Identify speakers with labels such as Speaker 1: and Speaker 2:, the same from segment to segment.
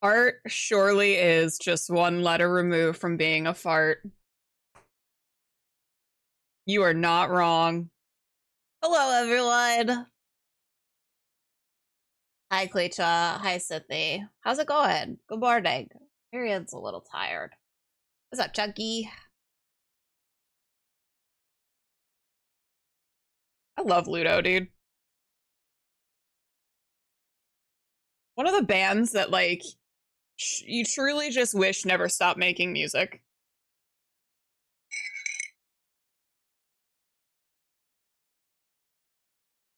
Speaker 1: Art surely is just one letter removed from being a fart. You are not wrong. Hello, everyone. Hi, Cleacha. Hi, Sithy. How's it going? Good morning. Period's a little tired. What's up, Chunky? I love Ludo, dude. One of the bands that, like, you truly just wish never stopped making music.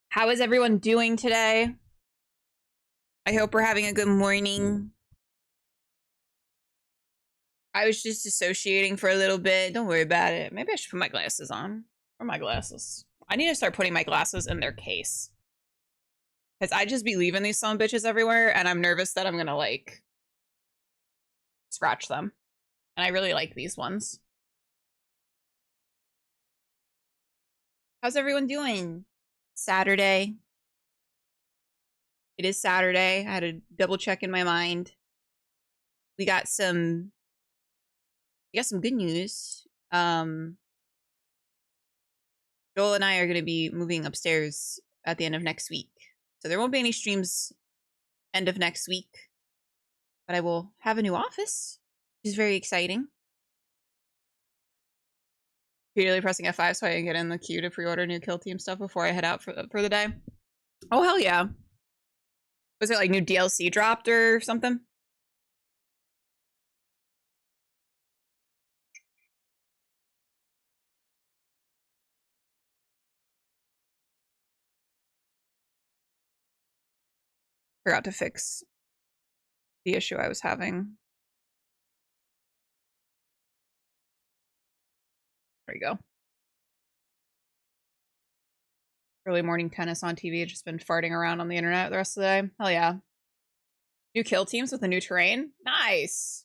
Speaker 1: How is everyone doing today? I hope we're having a good morning. I was just dissociating for a little bit. Don't worry about it. Maybe I should put my glasses on. Or my glasses. I need to start putting my glasses in their case. Because I just be leaving these son bitches everywhere, and I'm nervous that I'm gonna, like, scratch them. And I really like these ones. How's everyone doing? Saturday. It is Saturday. I had to double check in my mind. We got some good news. Joel and I are gonna be moving upstairs at the end of next week. So there won't be any streams end of next week. But I will have a new office, which is very exciting. Repeatedly pressing F5 so I can get in the queue to pre-order new Kill Team stuff before I head out for the day. Oh, hell yeah. Was it like new DLC dropped or something? Forgot to fix the issue I was having. There you go. Early morning tennis on TV. Just been farting around on the internet the rest of the day. Hell yeah. New kill teams with a new terrain? Nice.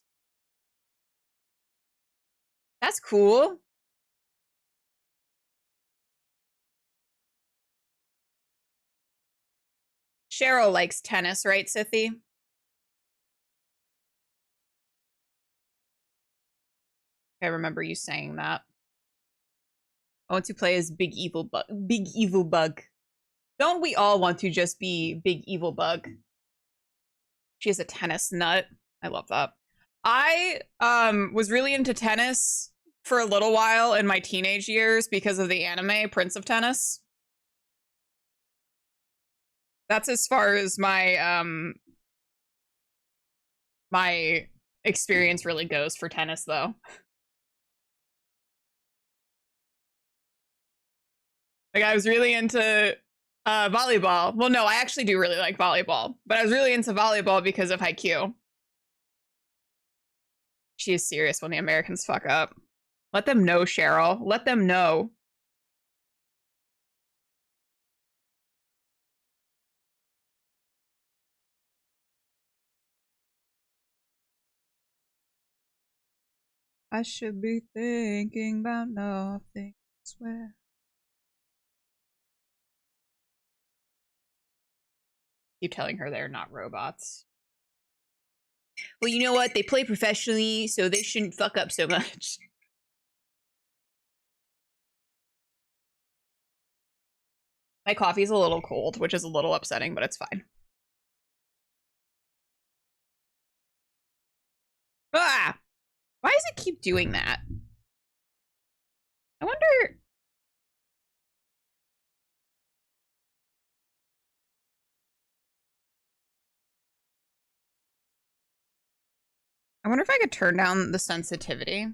Speaker 1: That's cool. Cheryl likes tennis, right, Sithy? I remember you saying that. I want to play as Big Evil Bug. Big Evil Bug. Don't we all want to just be Big Evil Bug? She is a tennis nut. I love that. I was really into tennis for a little while in my teenage years because of the anime Prince of Tennis. That's as far as my experience really goes for tennis, though. Like, I was really into volleyball. Well, no, I actually do really like volleyball, but I was really into volleyball because of Haikyuu. She is serious when the Americans fuck up. Let them know, Cheryl. Let them know. I should be thinking about nothing, I swear. Keep telling her they're not robots. Well, you know what? They play professionally, so they shouldn't fuck up so much. My coffee's a little cold, which is a little upsetting, but it's fine. Ah! Why does it keep doing that? I wonder... I wonder if I could turn down the sensitivity.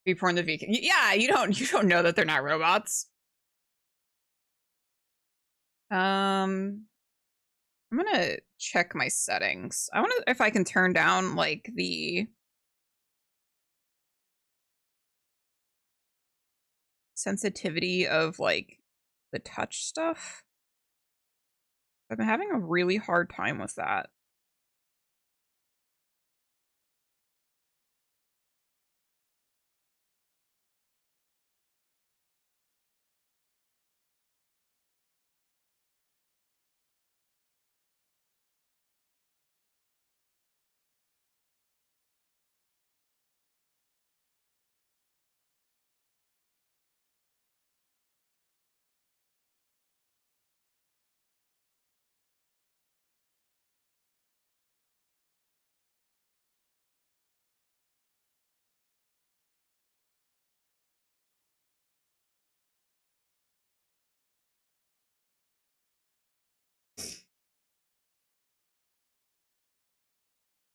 Speaker 1: Before in the VK. Yeah, you don't know that they're not robots. I'm gonna check my settings. I wonder if I can turn down like the sensitivity of like the touch stuff. I've been having a really hard time with that.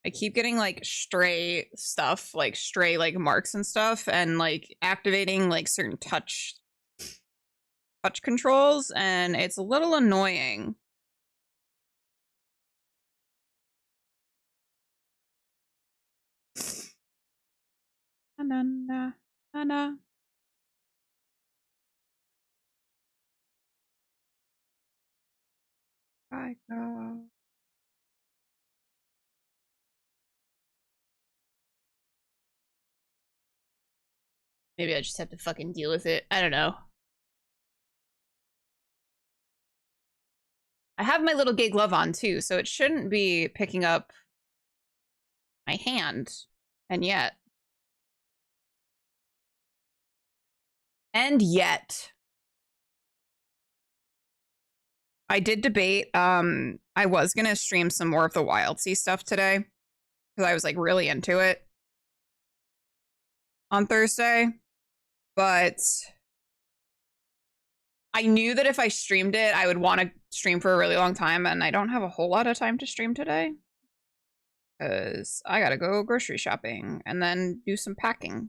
Speaker 1: I keep getting like stray stuff, like stray like marks and stuff, and like activating like certain touch controls, and it's a little annoying. Na na na na. I go. Maybe I just have to fucking deal with it. I don't know. I have my little gay glove on too, so it shouldn't be picking up my hand. And yet. And yet. I did debate. I was gonna stream some more of the Wild Sea stuff today. Because I was like really into it on Thursday. But I knew that if I streamed it, I would want to stream for a really long time, and I don't have a whole lot of time to stream today. Because I gotta go grocery shopping and then do some packing.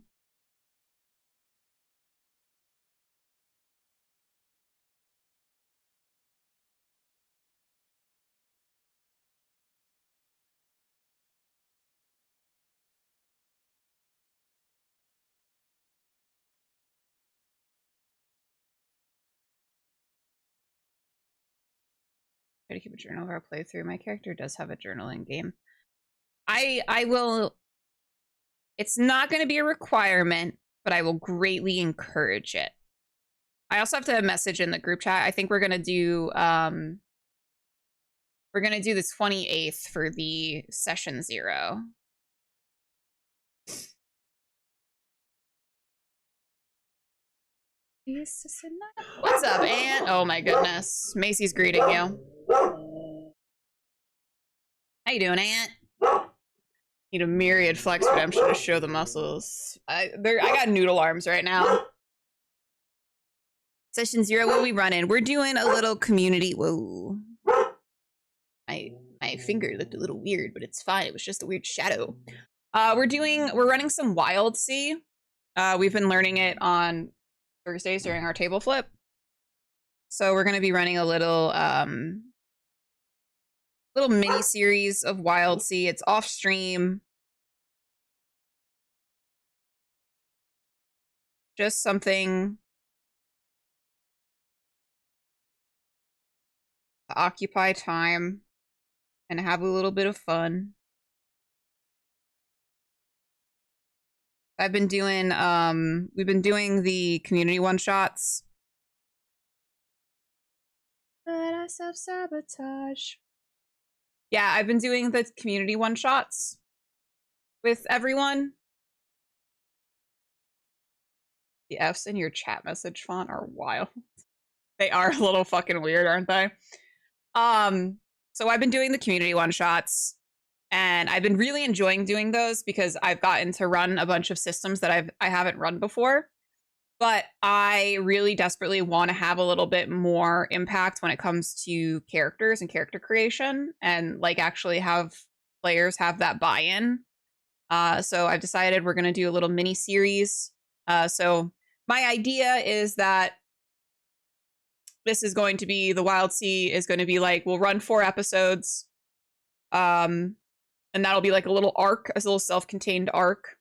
Speaker 1: Try to keep a journal of our playthrough. My character does have a journal in game. I will. It's not going to be a requirement, but I will greatly encourage it. I also have to message in the group chat. I think we're gonna do the 28th for the session 0. What's up, Aunt? Oh my goodness. Macy's greeting you. How you doing, Aunt? Need a myriad flex redemption to show the muscles. I got noodle arms right now. Session 0, what are we running? We're doing a little community. Whoa. My finger looked a little weird, but it's fine. It was just a weird shadow. We're running some Wild Sea. We've been learning it on Thursdays during our table flip. So we're gonna be running a little mini series of Wild Sea. It's off stream. Just something to occupy time and have a little bit of fun. I've been doing we've been doing the community one-shots. But I self-sabotage. Yeah, I've been doing the community one-shots with everyone. The F's in your chat message font are wild. They are a little fucking weird, aren't they? So I've been doing the community one-shots, and I've been really enjoying doing those because I've gotten to run a bunch of systems that I haven't run before. But I really desperately want to have a little bit more impact when it comes to characters and character creation, and like actually have players have that buy-in. So I've decided we're going to do a little mini series. So my idea is that this is going to be, the Wild Sea is going to be like, we'll run 4 episodes. And that'll be like a little arc, a little self-contained arc.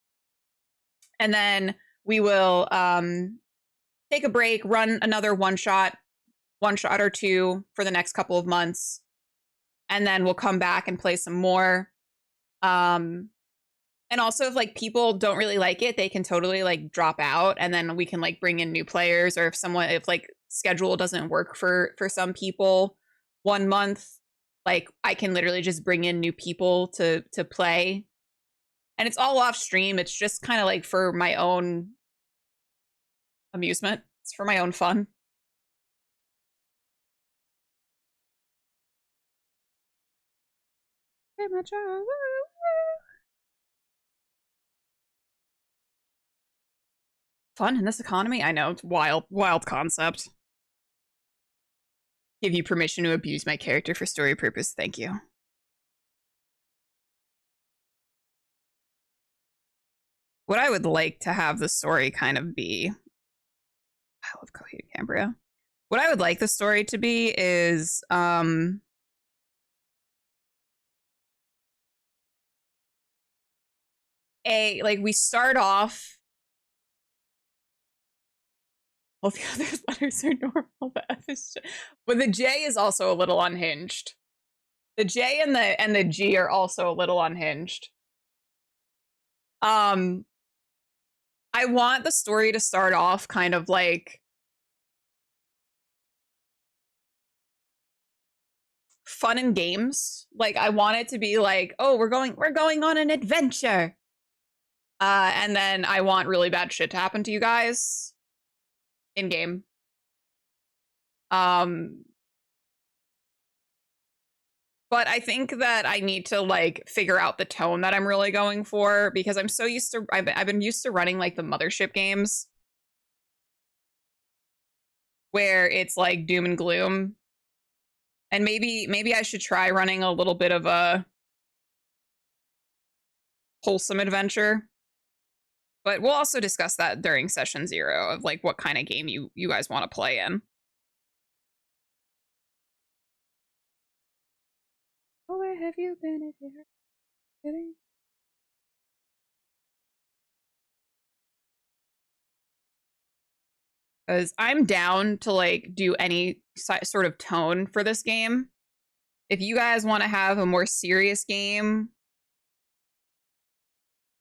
Speaker 1: And then we will take a break, run another one shot or 2 for the next couple of months. And then we'll come back and play some more. And also, if like people don't really like it, they can totally like drop out, and then we can like bring in new players. Or if like schedule doesn't work for some people 1 month, like I can literally just bring in new people to play. And it's all off stream. It's just kind of like for my own amusement. It's for my own fun. Very much. Fun in this economy? I know, it's wild concept. Give you permission to abuse my character for story purpose. Thank you. What I would like to have the story kind of be, I love Coheed and Cambria. What I would like the story to be is we start off. All the other letters are normal. The F is but the J is also a little unhinged. The J and the G are also a little unhinged. I want the story to start off kind of like fun and games. Like I want it to be like, oh, we're going on an adventure. And then I want really bad shit to happen to you guys in game. But I think that I need to like figure out the tone that I'm really going for because I'm so used to I've been used to running like the mothership games where it's like doom and gloom. And maybe I should try running a little bit of a wholesome adventure. But we'll also discuss that during session 0 of like what kind of game you guys want to play in. Oh, where have you been if you're kidding? Because I'm down to like do any sort of tone for this game. If you guys want to have a more serious game,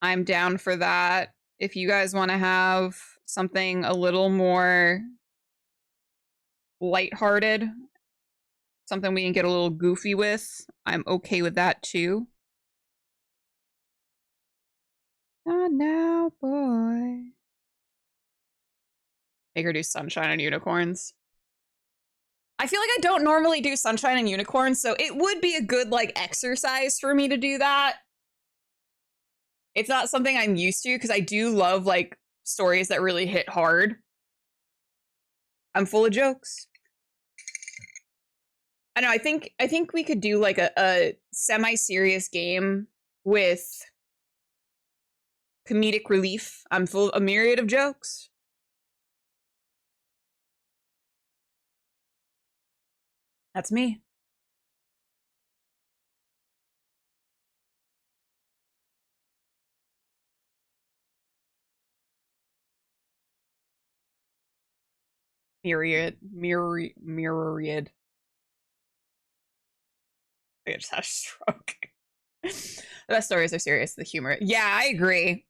Speaker 1: I'm down for that. If you guys want to have something a little more lighthearted, something we can get a little goofy with, I'm okay with that too. Not now, boy. Make her do Sunshine and Unicorns. I feel like I don't normally do Sunshine and Unicorns, so it would be a good like exercise for me to do that. It's not something I'm used to because I do love like stories that really hit hard. I'm full of jokes. I know, I think we could do like a semi-serious game with comedic relief. I'm full of a myriad of jokes. That's me. Myriad. I just had a stroke. The best stories are serious, the humor. Yeah, I agree.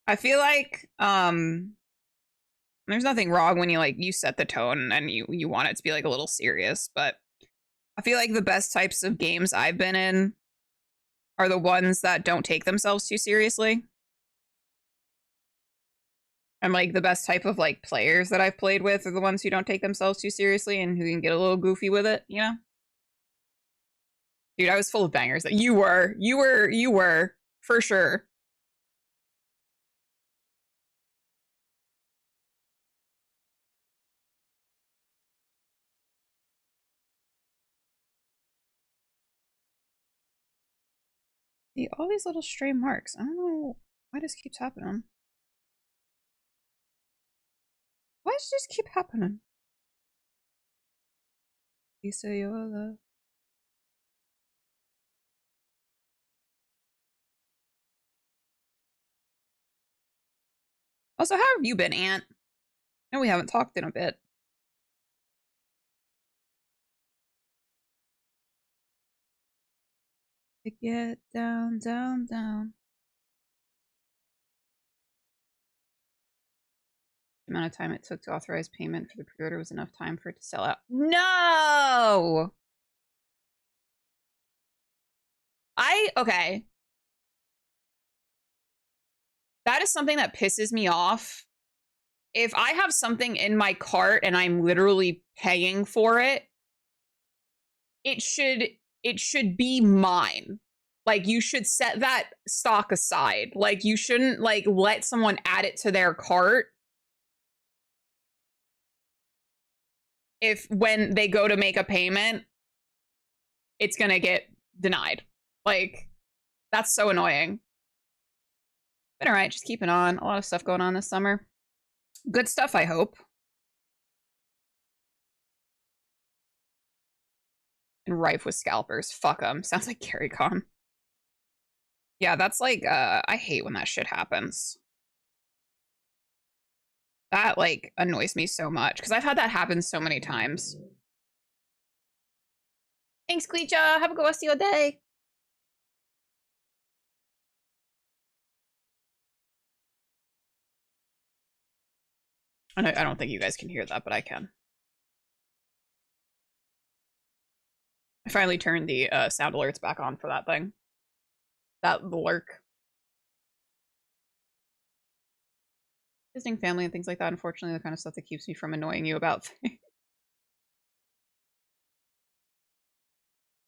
Speaker 1: I feel like there's nothing wrong when you like you set the tone and you want it to be like a little serious, but I feel like the best types of games I've been in are the ones that don't take themselves too seriously. And like the best type of like players that I've played with are the ones who don't take themselves too seriously and who can get a little goofy with it, you know? Dude, I was full of bangers. You were, for sure. See, all these little stray marks. I don't know why this keeps happening. Why does this keep happening? You say your love. Also, how have you been, Aunt? No, we haven't talked in a bit. To get down, down, down. The amount of time it took to authorize payment for the pre-order was enough time for it to sell out. No! Okay. That is something that pisses me off. If I have something in my cart and I'm literally paying for it, it should be mine. Like you should set that stock aside. Like you shouldn't like let someone add it to their cart if when they go to make a payment, it's going to get denied. Like, that's so annoying. But all right, just keeping on. A lot of stuff going on this summer. Good stuff, I hope. And rife with scalpers. Fuck them. Sounds like Carry Con. Yeah, that's like, I hate when that shit happens. That, like, annoys me so much. Because I've had that happen so many times. Thanks, Cleecha. Have a good rest of your day. I don't think you guys can hear that, but I can. I finally turned the sound alerts back on for that thing. The lurk. Visiting family and things like that, unfortunately, the kind of stuff that keeps me from annoying you about things.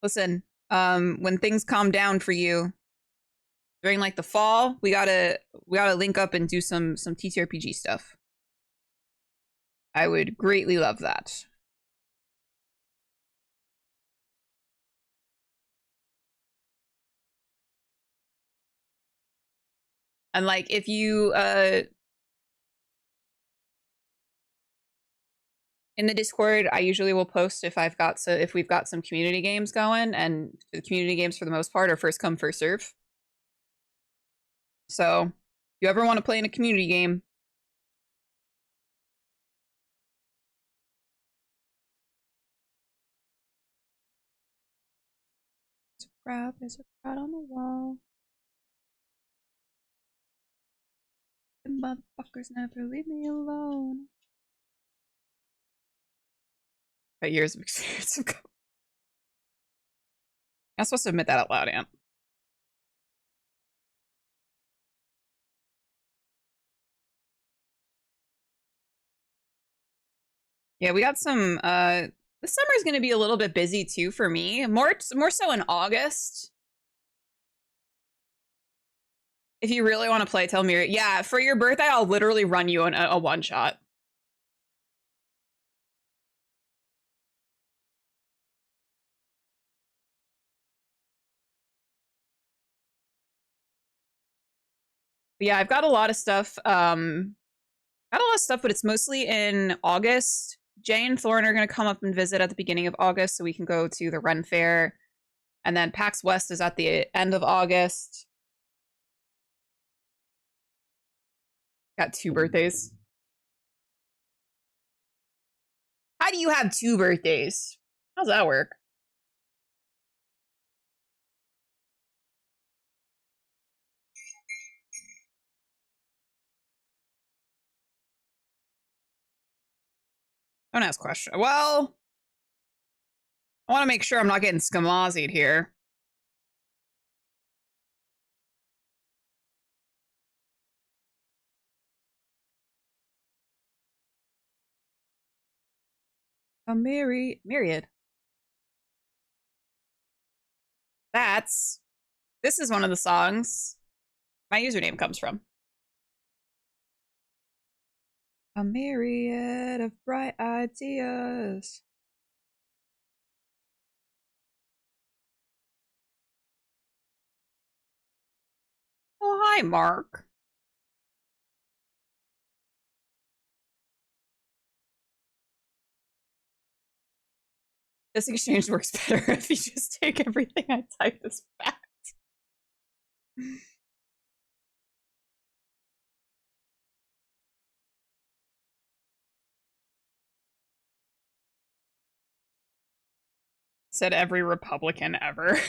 Speaker 1: Listen, when things calm down for you during like the fall, we gotta link up and do some TTRPG stuff. I would greatly love that. And like if you in the Discord, I usually will post if we've got some community games going, and the community games for the most part are first come first serve. So, if you ever want to play in a community game, there's a crowd on the wall. The motherfuckers never leave me alone. Got years of experience ago. I'm supposed to admit that out loud, Ant. Yeah, we got some this summer is gonna be a little bit busy too for me. More so in August. If you really want to play, tell me. Yeah, for your birthday, I'll literally run you a one shot. But yeah, I've got a lot of stuff. Got a lot of stuff, but it's mostly in August. Jay and Thorn are going to come up and visit at the beginning of August so we can go to the Ren Fair. And then PAX West is at the end of August. Got 2 birthdays. How do you have 2 birthdays? How's that work? Don't ask questions. Well, I want to make sure I'm not getting scamazied here. A myriad. This is one of the songs my username comes from. A myriad of bright ideas. Oh, hi, Mark. This exchange works better if you just take everything I type as fact. Said every Republican ever.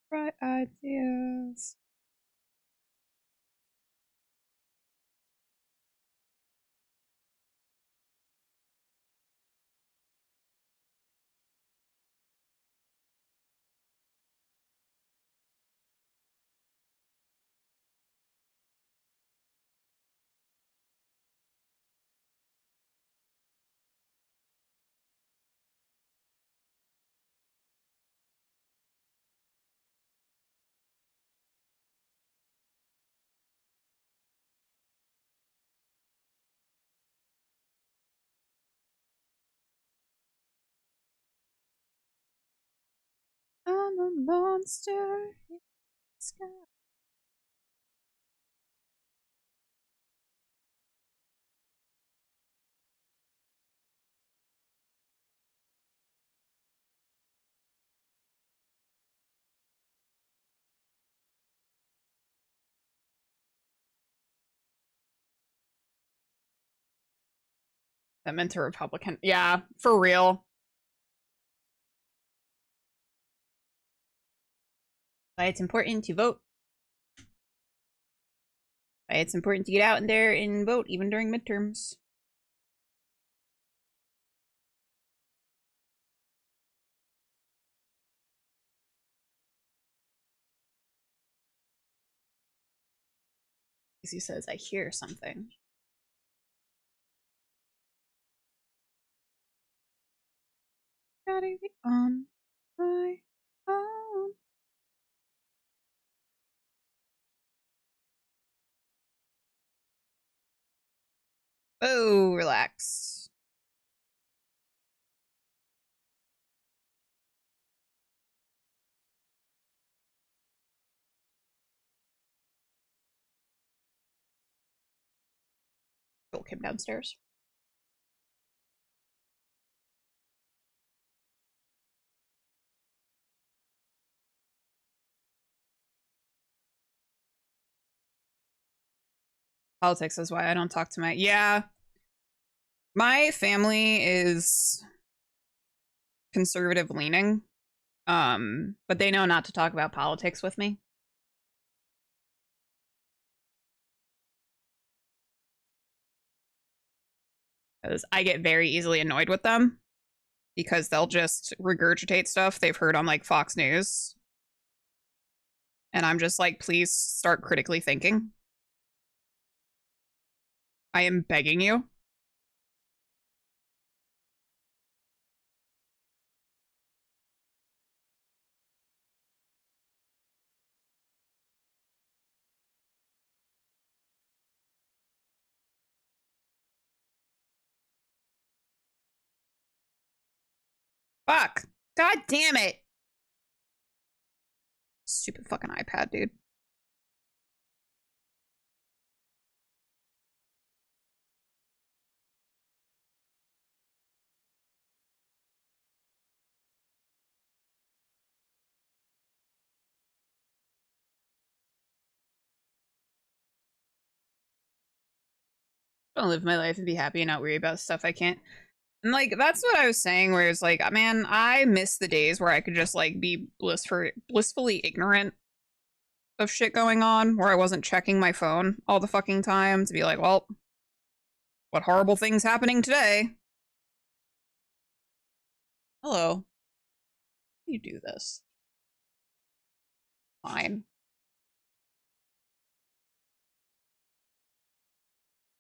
Speaker 1: Bright ideas. I'm a monster in the sky. That meant a Republican. Yeah, for real. Why it's important to vote. Why it's important to get out in there and vote, even during midterms. He says, I hear something. Gotta be on my own. Oh, relax. Joel came downstairs. Politics is why I don't talk to my. Yeah. My family is conservative leaning. But they know not to talk about politics with me. Because I get very easily annoyed with them because they'll just regurgitate stuff they've heard on like Fox News. And I'm just like, please start critically thinking. I am begging you. Fuck. God damn it. Stupid fucking iPad, dude. I don't live my life and be happy and not worry about stuff I can't. And like that's what I was saying, where it's like, man, I miss the days where I could just like be blissfully ignorant of shit going on, where I wasn't checking my phone all the fucking time to be like, well, what horrible things happening today? Hello. You do this. Fine.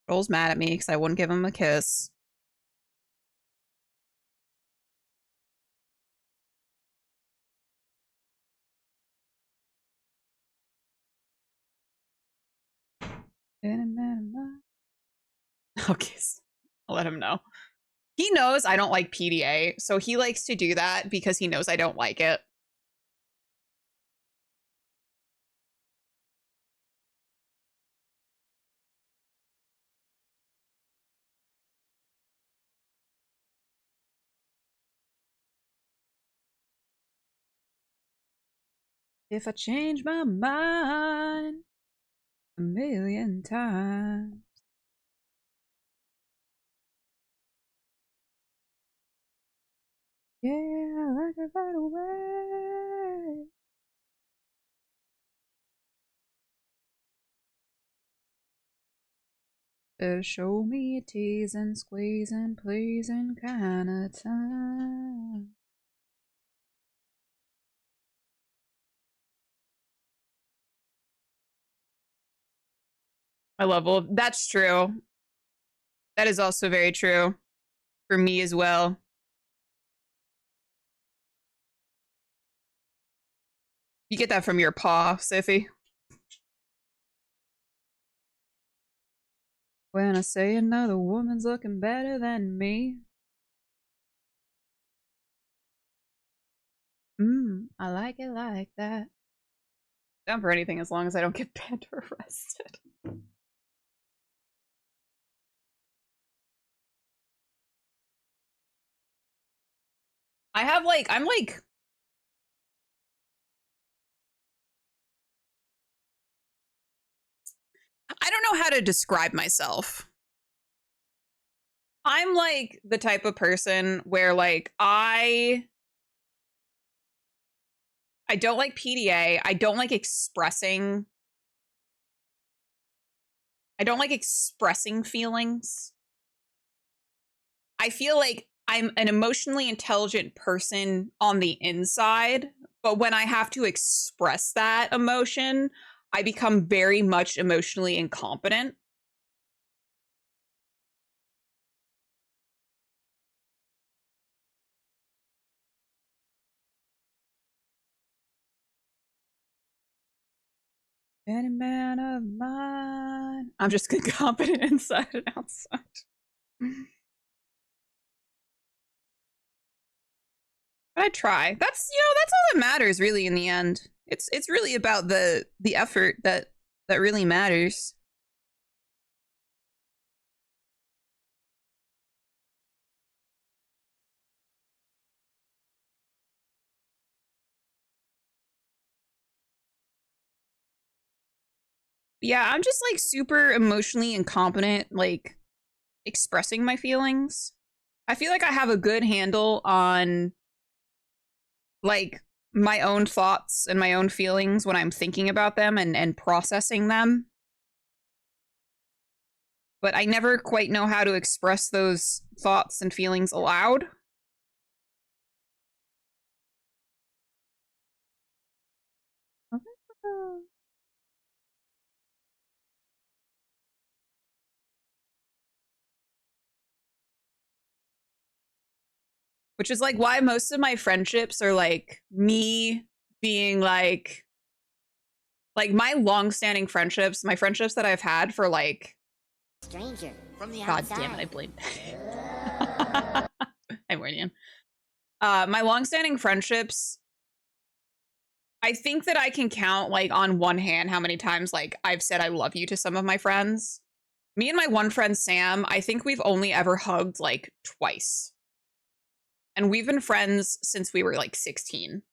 Speaker 1: Joel's mad at me because I wouldn't give him a kiss. Okay, I'll let him know. He knows I don't like PDA, so he likes to do that because he knows I don't like it. If I change my mind a million times. Yeah, I like it right away. Show me a teasing, squeezing, pleasing kind of time. I love, well, that's true. That is also very true for me as well. You get that from your paw, Siffy. When I say another woman's looking better than me. I like it like that. Down for anything as long as I don't get banned or arrested. I'm like, I don't know how to describe myself. I'm like the type of person where like I don't like PDA. I don't like expressing feelings. I feel like I'm an emotionally intelligent person on the inside, but when I have to express that emotion, I become very much emotionally incompetent. Any man of mine. I'm just incompetent inside and outside. But I try. That's all that matters really in the end. It's really about the effort that really matters. Yeah, I'm just like super emotionally incompetent, like expressing my feelings. I feel like I have a good handle on like my own thoughts and my own feelings when I'm thinking about them and processing them. But I never quite know how to express those thoughts and feelings aloud. Which is like why most of my friendships are like me being like my long-standing friendships, my friendships that I've had for like
Speaker 2: stranger from the
Speaker 1: God
Speaker 2: outside.
Speaker 1: damn it, I blame I'm Wardian. My long-standing friendships, I think that I can count like on one hand how many times like I've said I love you to some of my friends. Me and my one friend Sam, I think we've only ever hugged like twice. And we've been friends since we were like 16.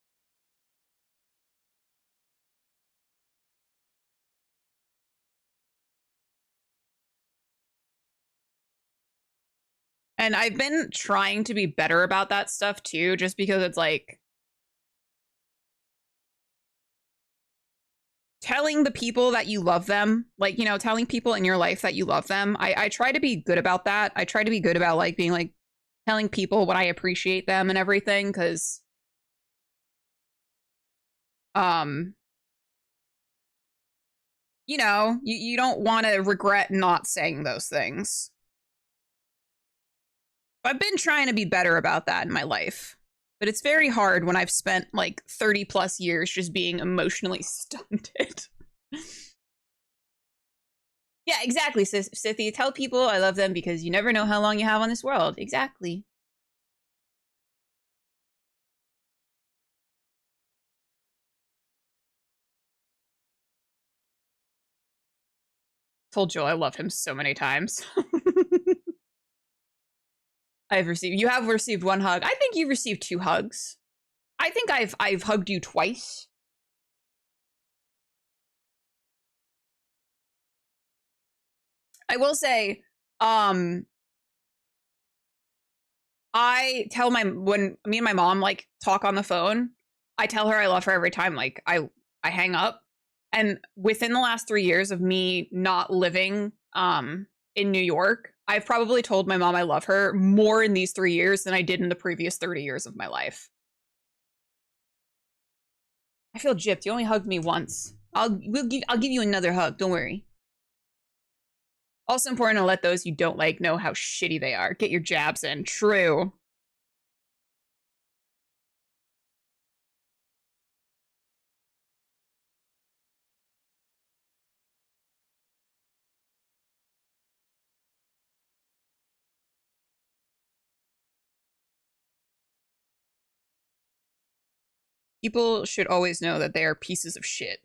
Speaker 1: And I've been trying to be better about that stuff too, just because it's like telling the people that you love them, like, you know, telling people in your life that you love them. I try to be good about that. I try to be good about like being like telling people what I appreciate them and everything, because um, you know, you don't want to regret not saying those things. I've been trying to be better about that in my life. But it's very hard when I've spent like 30 plus years just being emotionally stunted. Yeah, exactly, Scythia. Tell people I love them because you never know how long you have on this world. Exactly. Told Joel I love him so many times. You have received one hug. I think you've received two hugs. I think I've hugged you twice. I will say, um, I tell my when me and my mom like talk on the phone, I tell her I love her every time. Like I hang up. And within the last 3 years of me not living in New York, I've probably told my mom I love her more in these 3 years than I did in the previous 30 years of my life. I feel gypped. You only hugged me once. I'll give you another hug. Don't worry. Also important to let those you don't like know how shitty they are. Get your jabs in. True. People should always know that they are pieces of shit.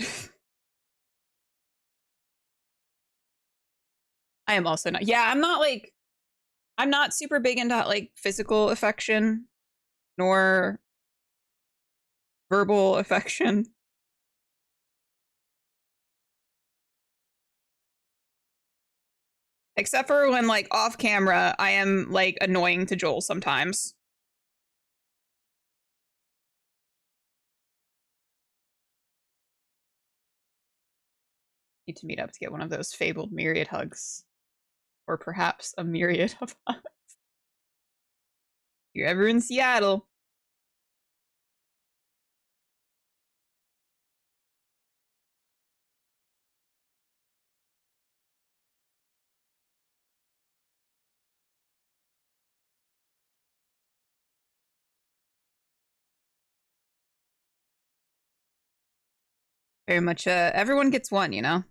Speaker 1: I am also not. Yeah, I'm not super big into like physical affection nor verbal affection. Except for when like off camera, I am like annoying to Joel sometimes. Need to meet up to get one of those fabled myriad hugs. Or perhaps a myriad of hugs. If you're ever in Seattle. Very much everyone gets one, you know?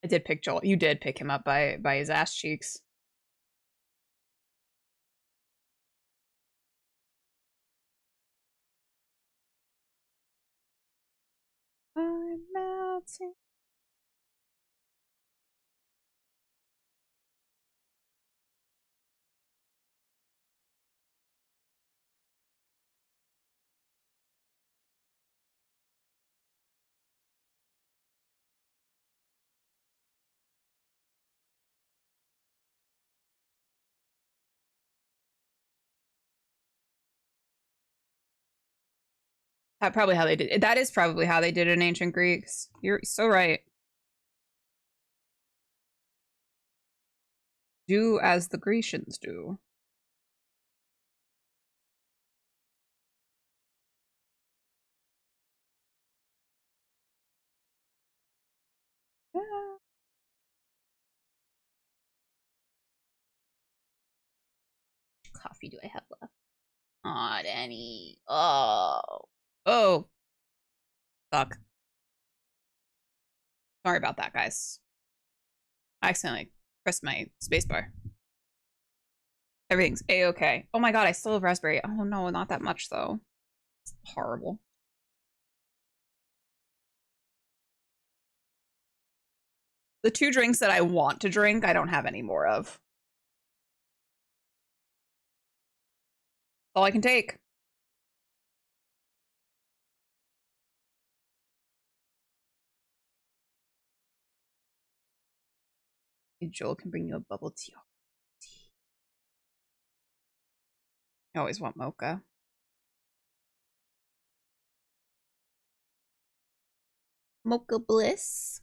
Speaker 1: I did pick Joel. You did pick him up by his ass cheeks. I'm melting. Probably how they did it. That is probably how they did it in ancient Greeks. You're so right. Do as the Grecians do. How much coffee do I have left? Not any. Oh. Oh. Fuck. Sorry about that, guys. I accidentally pressed my spacebar. Everything's a-okay. Oh my god, I still have raspberry. Oh no, not that much though. It's horrible. The two drinks that I want to drink, I don't have any more of. All I can take. Joel can bring you a bubble tea. I always want mocha. Mocha bliss.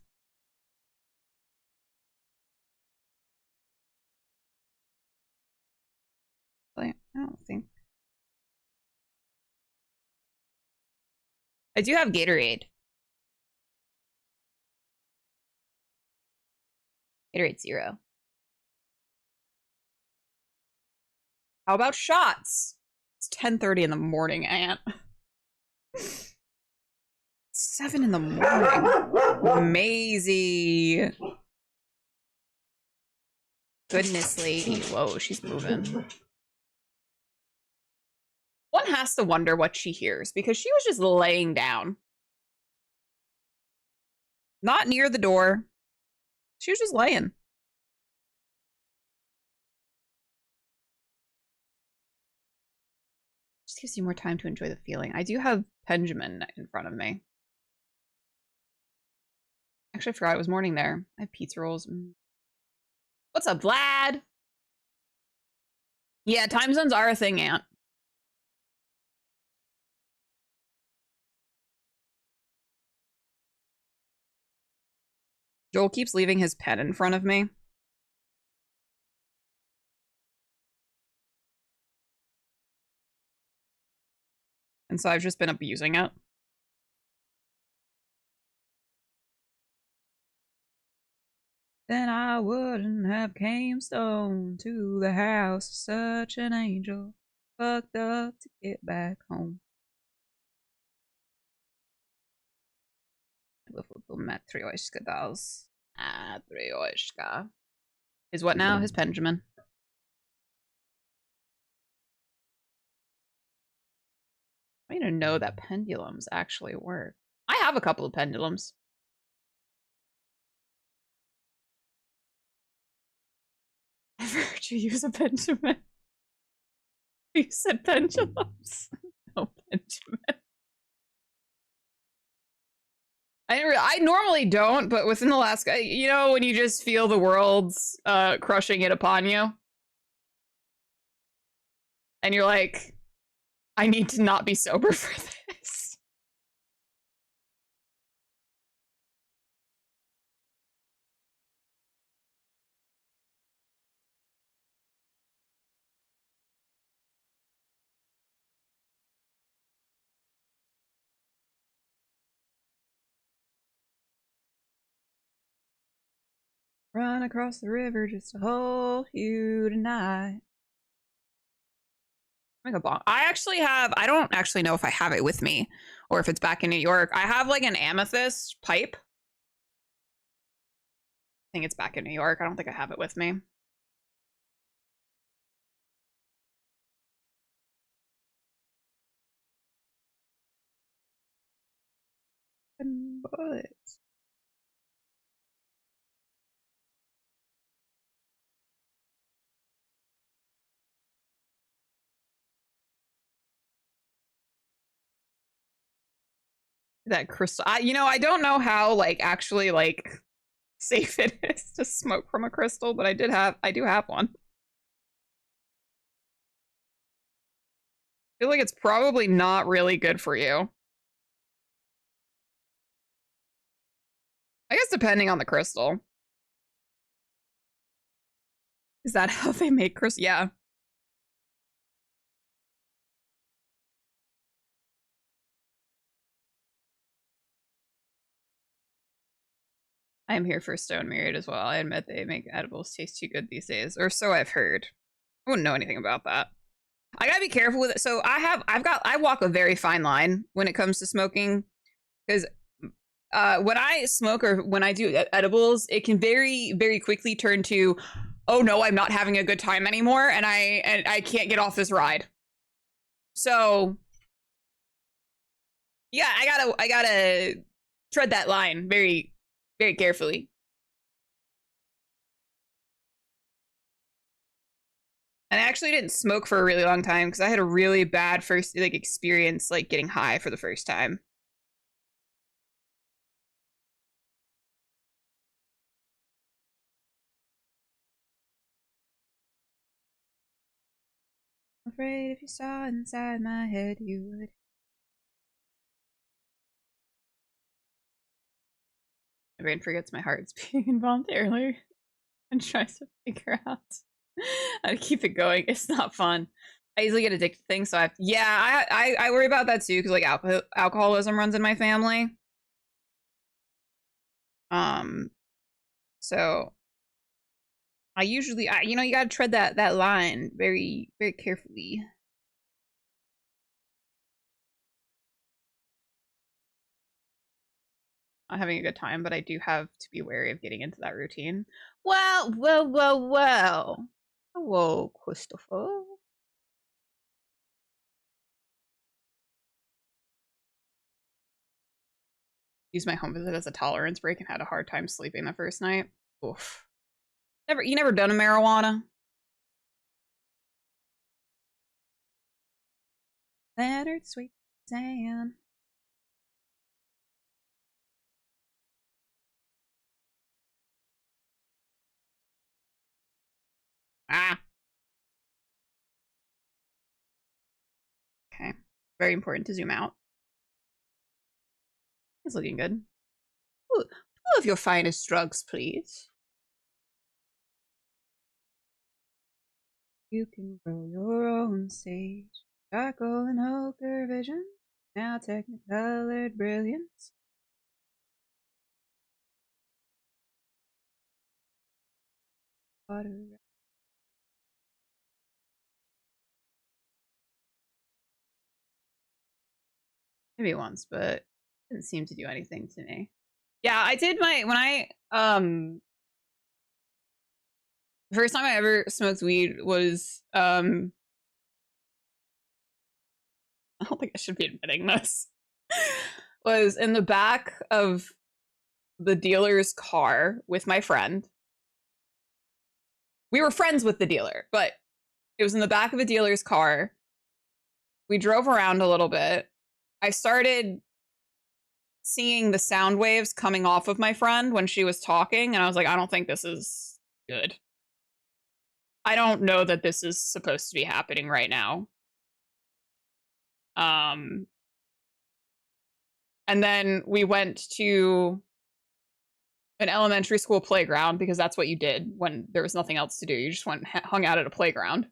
Speaker 1: I don't think. I do have Gatorade. Gatorade Zero. How about shots? It's 10:30 in the morning, Aunt. 7 in the morning. Maisie. Goodness, lady. Whoa, she's moving. One has to wonder what she hears because she was just laying down. Not near the door. She was just laying. Just gives you more time to enjoy the feeling. I do have Benjamin in front of me. Actually, I forgot it was morning there. I have pizza rolls. What's up, Vlad? Yeah, time zones are a thing, Aunt. Joel keeps leaving his pen in front of me. And so I've just been abusing it. Then I wouldn't have came stone to the house of such an angel, fucked up to get back home. Matryoshka dolls. Matryoshka. His what now? His Benjamin. I need to know that pendulums actually work. I have a couple of pendulums. I've heard you use a pendulum. You said pendulums. No pendulum. I normally don't, but within the last, you know, when you just feel the world's crushing it upon you, and you're like, I need to not be sober for this. Run across the river just to hold you tonight. Make a bomb. I actually have, I don't actually know if I have it with me or if it's back in New York. I have like an amethyst pipe. I think it's back in New York. I don't think I have it with me. Bullets. That crystal. You know, I don't know how like actually like safe it is to smoke from a crystal, but I do have one. I feel like it's probably not really good for you. I guess depending on the crystal. Is that how they make crystal? Yeah. I am here for stone mirrored as well. I admit they make edibles taste too good these days, or so I've heard. I wouldn't know anything about that. I gotta be careful with it. So I walk a very fine line when it comes to smoking because when I smoke or when I do edibles, it can very, very quickly turn to, oh no, I'm not having a good time anymore, and I can't get off this ride. So yeah, I gotta tread that line very, very carefully. And I actually didn't smoke for a really long time because I had a really bad first like experience like getting high for the first time. I'm afraid if you saw inside my head, you would. My brain forgets my heart's beating involuntarily and tries to figure out how to keep it going. It's not fun. I easily get addicted to things, so yeah, I worry about that too because like alcoholism runs in my family. Um, so I usually, you know, you gotta tread that line very, very carefully. Not having a good time, but I do have to be wary of getting into that routine. Well. Hello, Christopher. Used my home visit as a tolerance break and had a hard time sleeping the first night. Oof. You never done a marijuana? Leonard Sweet Sand. Ah. Okay. Very important to zoom out. It's looking good. Ooh, two of your finest drugs, please. You can grow your own sage. Charcoal and ochre vision. Now technicolored brilliance. Water. Maybe once, but didn't seem to do anything to me. Yeah, I did when I the first time I ever smoked weed was I don't think I should be admitting this, was in the back of the dealer's car with my friend. We were friends with the dealer, but it was in the back of the dealer's car. We drove around a little bit. I started seeing the sound waves coming off of my friend when she was talking, and I was like, I don't think this is good. I don't know that this is supposed to be happening right now. Um, and then we went to an elementary school playground because that's what you did when there was nothing else to do. You just went and hung out at a playground.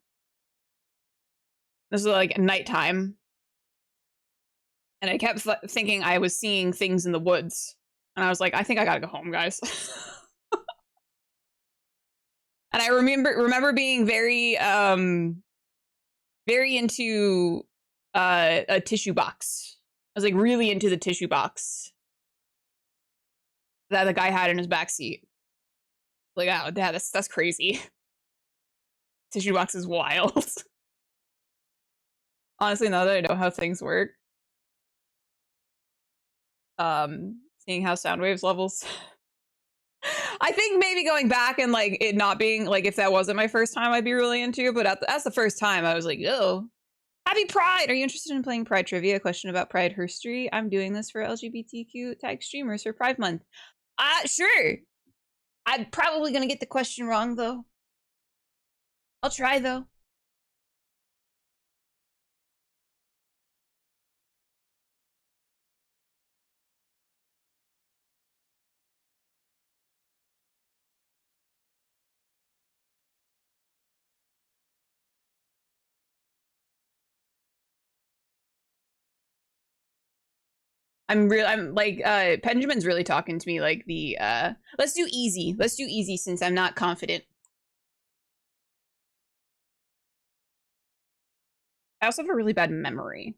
Speaker 1: This was like nighttime. And I kept thinking I was seeing things in the woods. And I was like, I think I gotta go home, guys. And I remember being very very into a tissue box. I was like really into the tissue box that the guy had in his backseat. Like, oh, dad, that's crazy. Tissue box is wild. Honestly, now that I know how things work, seeing how sound waves levels. I think maybe going back and like it not being like if that wasn't my first time, I'd be really into. But that's the first time I was like, oh, happy Pride! Are you interested in playing Pride trivia? A question about Pride history. I'm doing this for LGBTQ tag streamers for Pride Month. Sure. I'm probably gonna get the question wrong though. I'll try though. I'm like Benjamin's really talking to me like the let's do easy. Let's do easy since I'm not confident. I also have a really bad memory.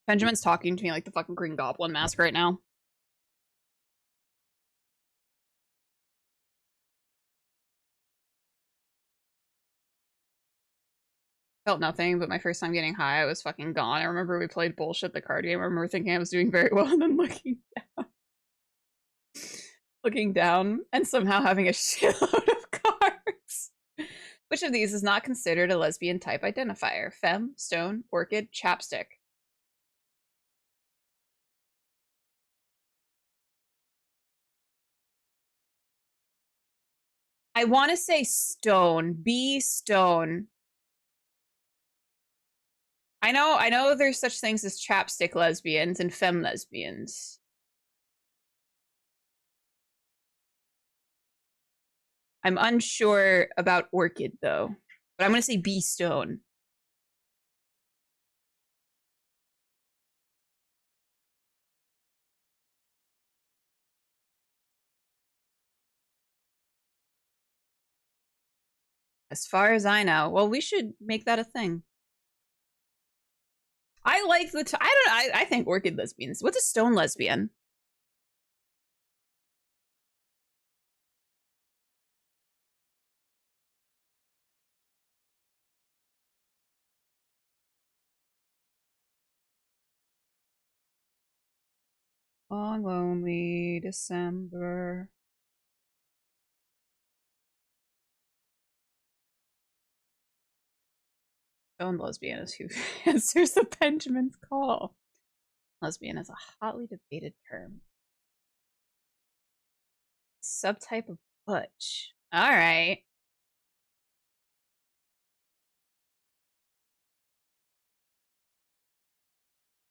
Speaker 1: Benjamin's talking to me like the fucking Green Goblin mask right now. Felt nothing, but my first time getting high, I was fucking gone. I remember we played bullshit the card game. I remember thinking I was doing very well and then looking down and somehow having a shitload of cards. Which of these is not considered a lesbian type identifier? Femme, stone, orchid, chapstick. I want to say stone. B stone. I know there's such things as chapstick lesbians and femme lesbians. I'm unsure about orchid though. But I'm gonna say B stone. As far as I know. Well, we should make that a thing. I like the I think orchid lesbians. What's a stone lesbian? Long lonely December. Stone lesbian is who answers the Benjamin's call. Lesbian is a hotly debated term. Subtype of butch. All right.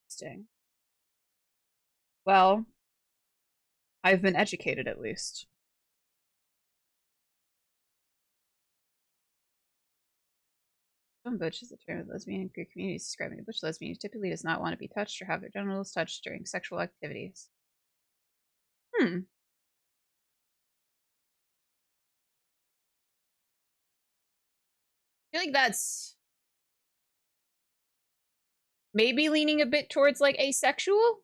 Speaker 1: Interesting. Well, I've been educated at least. Some butch is a term of lesbian and queer communities describing a butch lesbian who typically does not want to be touched or have their genitals touched during sexual activities. I feel like that's maybe leaning a bit towards like asexual.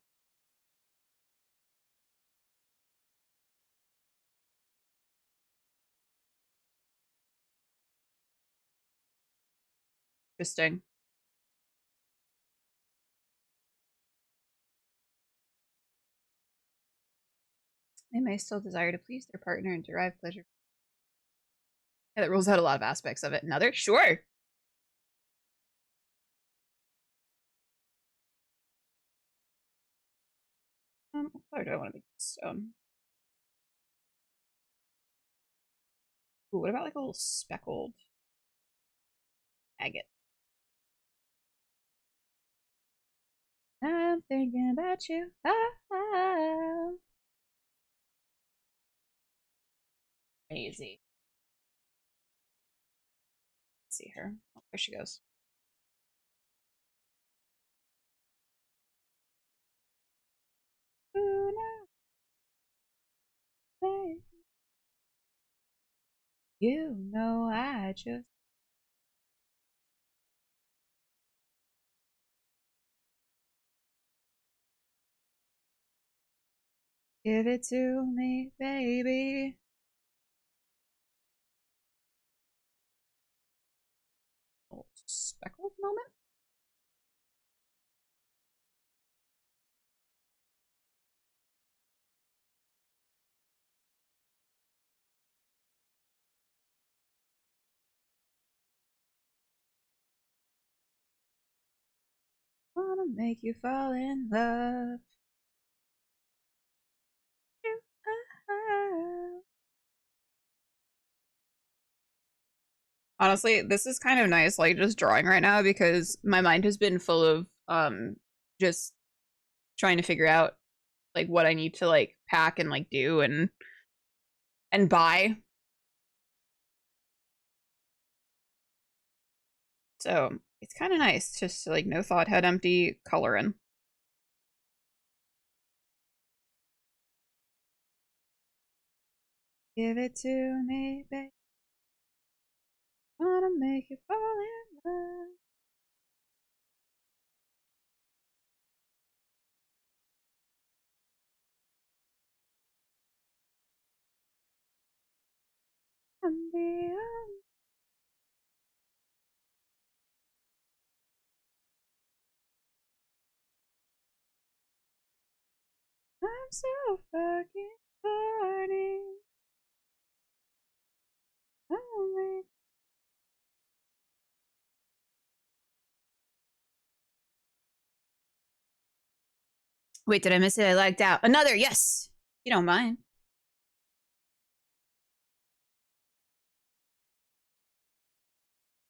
Speaker 1: Interesting. They may still desire to please their partner and derive pleasure. Yeah, that rules out a lot of aspects of it. Another? Sure. What color do I want to make this stone? Ooh, what about like a little speckled agate? I'm thinking about you. Crazy. Let's see her. Oh, there she goes. Ooh, no, you know I just give it to me, baby. Little speckled moment. Wanna make you fall in love. Honestly, this is kind of nice, like just drawing right now because my mind has been full of just trying to figure out like what I need to like pack and like do and buy. So it's kind of nice, just like no thought, head empty, coloring. Give it to me, babe. Wanna make you fall in love. I'm beyond. I'm so fucking horny. Only. Wait, did I miss it? I lagged out. Another, yes. You don't mind.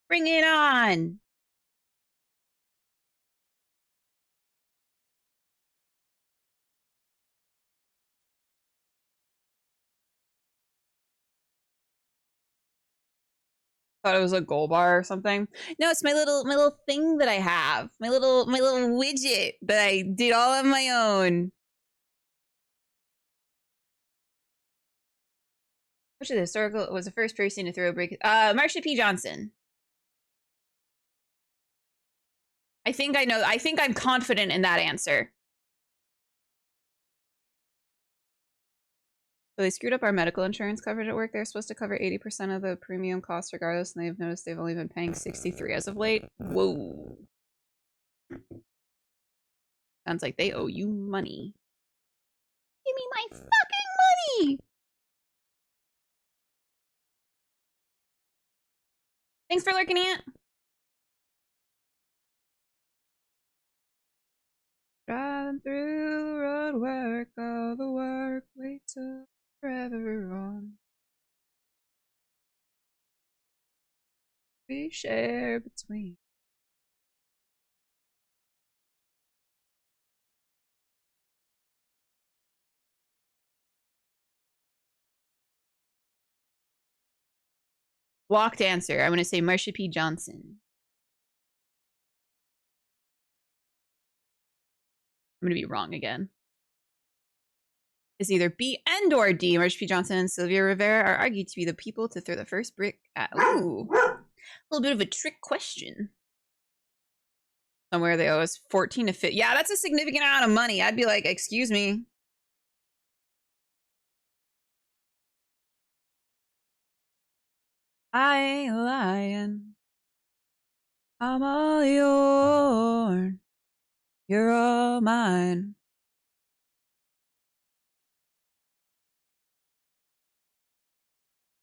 Speaker 1: Bring it on. Thought it was a gold bar or something. No, it's my little thing that I have. My little widget that I did all on my own. Which of the historical was the first person to throw a break? Marsha P. Johnson. I think I know. I think I'm confident in that answer. So they screwed up our medical insurance coverage at work. They're supposed to cover 80% of the premium costs regardless, and they've noticed they've only been paying 63 as of late. Whoa. Sounds like they owe you money. Give me my fucking money! Thanks for lurking, Aunt. Driving through the road work, all the work we took forever on. We share between. Walked answer. I'm going to say Marsha P. Johnson. I'm going to be wrong again. It's either B and or D. Marsha P. Johnson and Sylvia Rivera are argued to be the people to throw the first brick at. Ooh. A little bit of a trick question. Somewhere they owe us 14 to 50. Yeah, that's a significant amount of money. I'd be like, excuse me. I ain't lying. I'm all yours. You're all mine.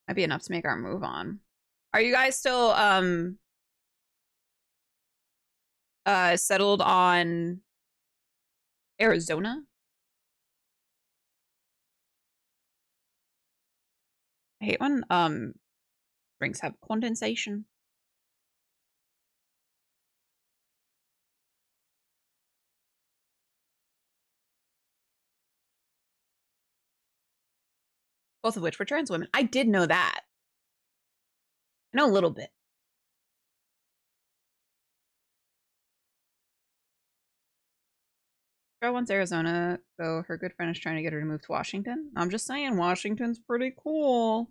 Speaker 1: Might be enough to make our move on. Are you guys still settled on Arizona? I hate when drinks have condensation. Both of which were trans women. I did know that. I know a little bit. Girl wants Arizona, though her good friend is trying to get her to move to Washington. I'm just saying, Washington's pretty cool.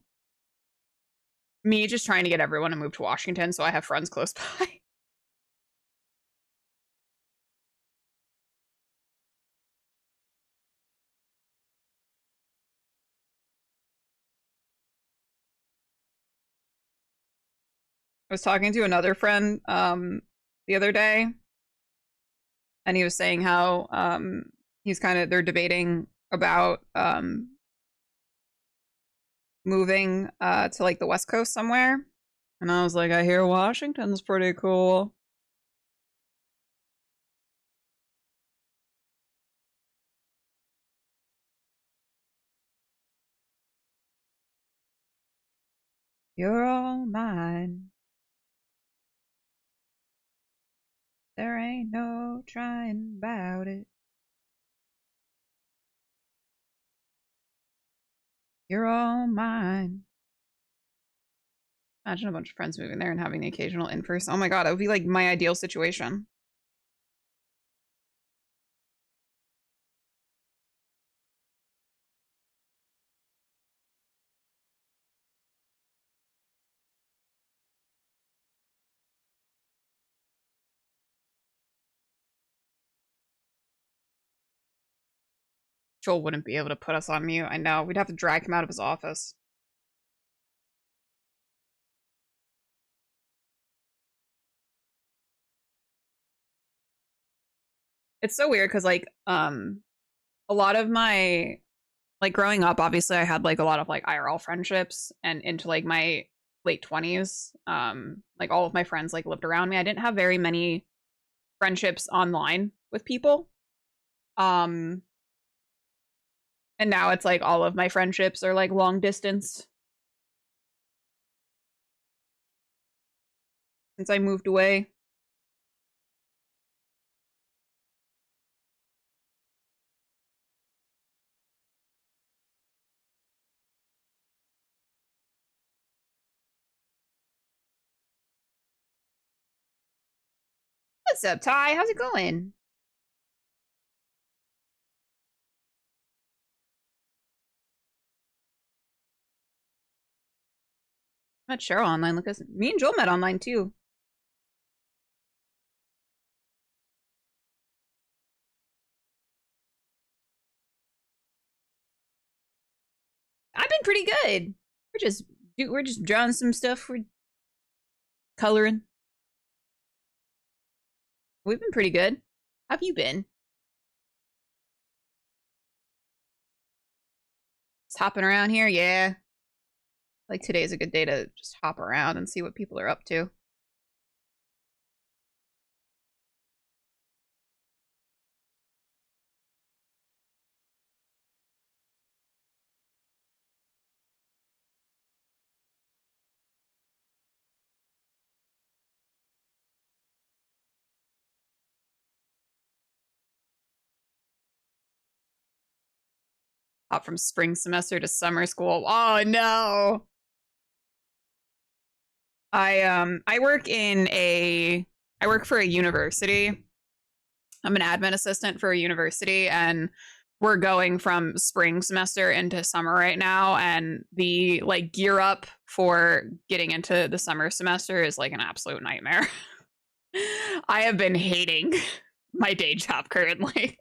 Speaker 1: Me just trying to get everyone to move to Washington so I have friends close by. I was talking to another friend the other day, and he was saying how he's kind of they're debating about moving to like the West Coast somewhere. And I was like, I hear Washington's pretty cool. You're all mine. There ain't no trying about it. You're all mine. Imagine a bunch of friends moving there and having the occasional in-person. Oh my god, it would be like my ideal situation. Joel wouldn't be able to put us on mute. I know. We'd have to drag him out of his office. It's so weird because like a lot of my like growing up, obviously I had like a lot of like IRL friendships and into like my late 20s. Like all of my friends like lived around me. I didn't have very many friendships online with people. Um and now it's like all of my friendships are like long distance since I moved away. What's up, Ty? How's it going? Met Cheryl online. Look, me and Joel met online too. I've been pretty good. We're just drawing some stuff. We're coloring. We've been pretty good. How have you been? Just hopping around here? Yeah. Like today's a good day to just hop around and see what people are up to. Hop from spring semester to summer school. Oh no. I work in a I work for a university. I'm an admin assistant for a university, and we're going from spring semester into summer right now, and the like gear up for getting into the summer semester is like an absolute nightmare. I have been hating my day job currently.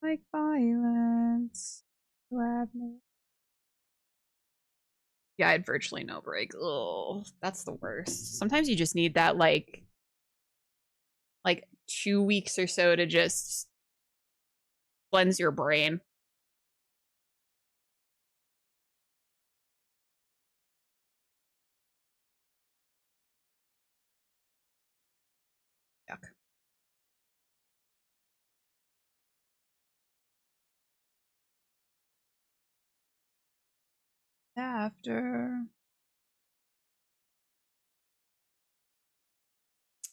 Speaker 1: Like violence. Yeah, I had virtually no break. Oh, that's the worst. Sometimes you just need that like 2 weeks or so to just cleanse your brain. Yuck. After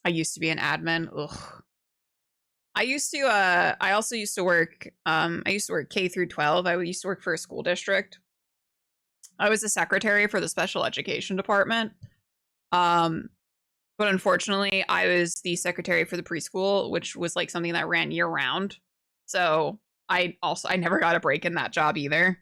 Speaker 1: I used to be an admin. Ugh. I also used to work I used to work K through 12. I used to work for a school district. I was a secretary for the special education department. Um but unfortunately, I was the secretary for the preschool, which was like something that ran year round. So, I never got a break in that job either.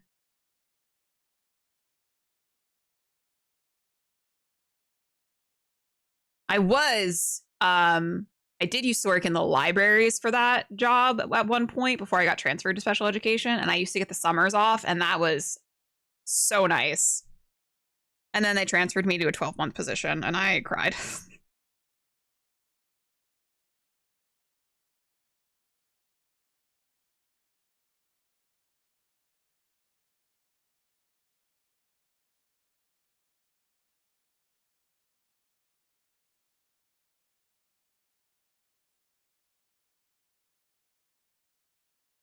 Speaker 1: I was I did used to work in the libraries for that job at one point before I got transferred to special education, and I used to get the summers off, and that was so nice. And then they transferred me to a 12-month position, and I cried.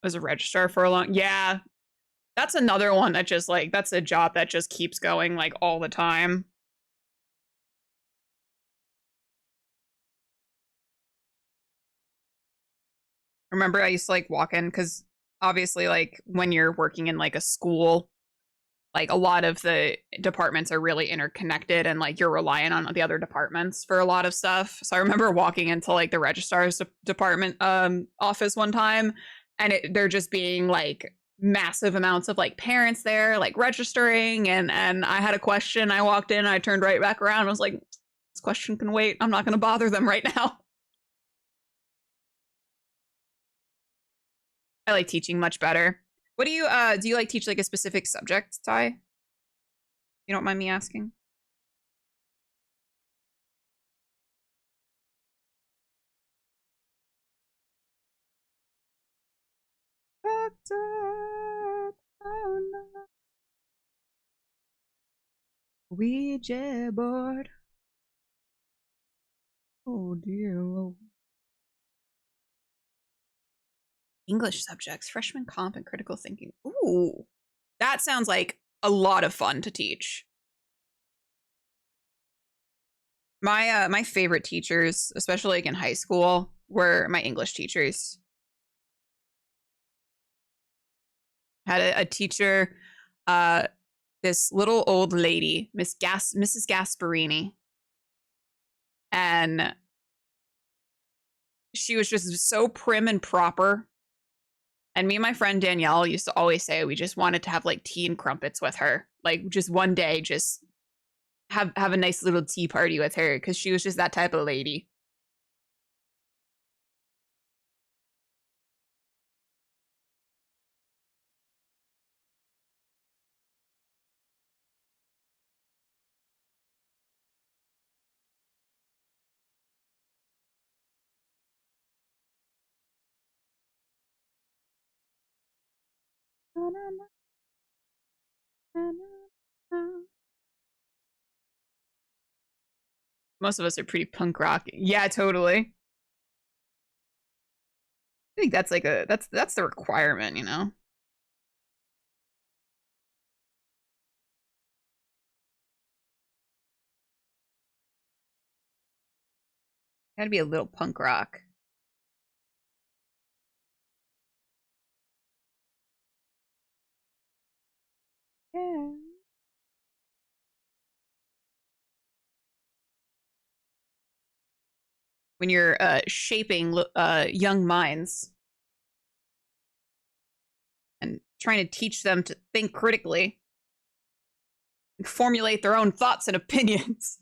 Speaker 1: It was a registrar for a long. Yeah, that's another one that just like that's a job that just keeps going like all the time. Remember, I used to like walk in because obviously, like when you're working in like a school, like a lot of the departments are really interconnected and like you're relying on the other departments for a lot of stuff. So I remember walking into like the registrar's department office one time and there just being like massive amounts of like parents there like registering and I had a question. I walked in, I turned right back around and was like, this question can wait. I'm not going to bother them right now. I like teaching much better. What do you like teach like a specific subject, Ty? You don't mind me asking? Doctor, oh no. Ouija board. Oh dear. Lord. English subjects, freshman comp and critical thinking. Ooh, that sounds like a lot of fun to teach. My favorite teachers, especially like in high school, were my English teachers. Had a teacher, uh, this little old lady, Mrs. Gasparini, and she was just so prim and proper. And me and my friend Danielle used to always say we just wanted to have like tea and crumpets with her. Like just one day, just have a nice little tea party with her because she was just that type of lady. Most of us are pretty punk rock. Yeah, totally. I think that's like a that's the requirement, you know. Got to be a little punk rock. Yeah. When you're shaping young minds and trying to teach them to think critically and formulate their own thoughts and opinions.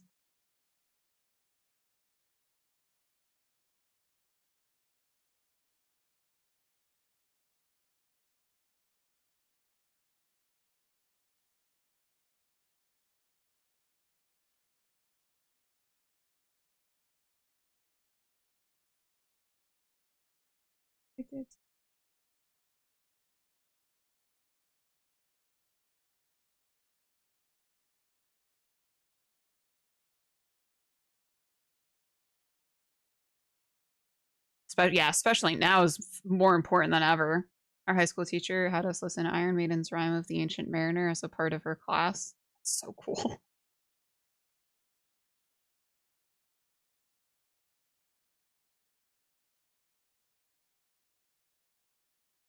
Speaker 1: Yeah, especially now is more important than ever. Our high school teacher had us listen to Iron Maiden's Rhyme of the Ancient Mariner as a part of her class. It's so cool.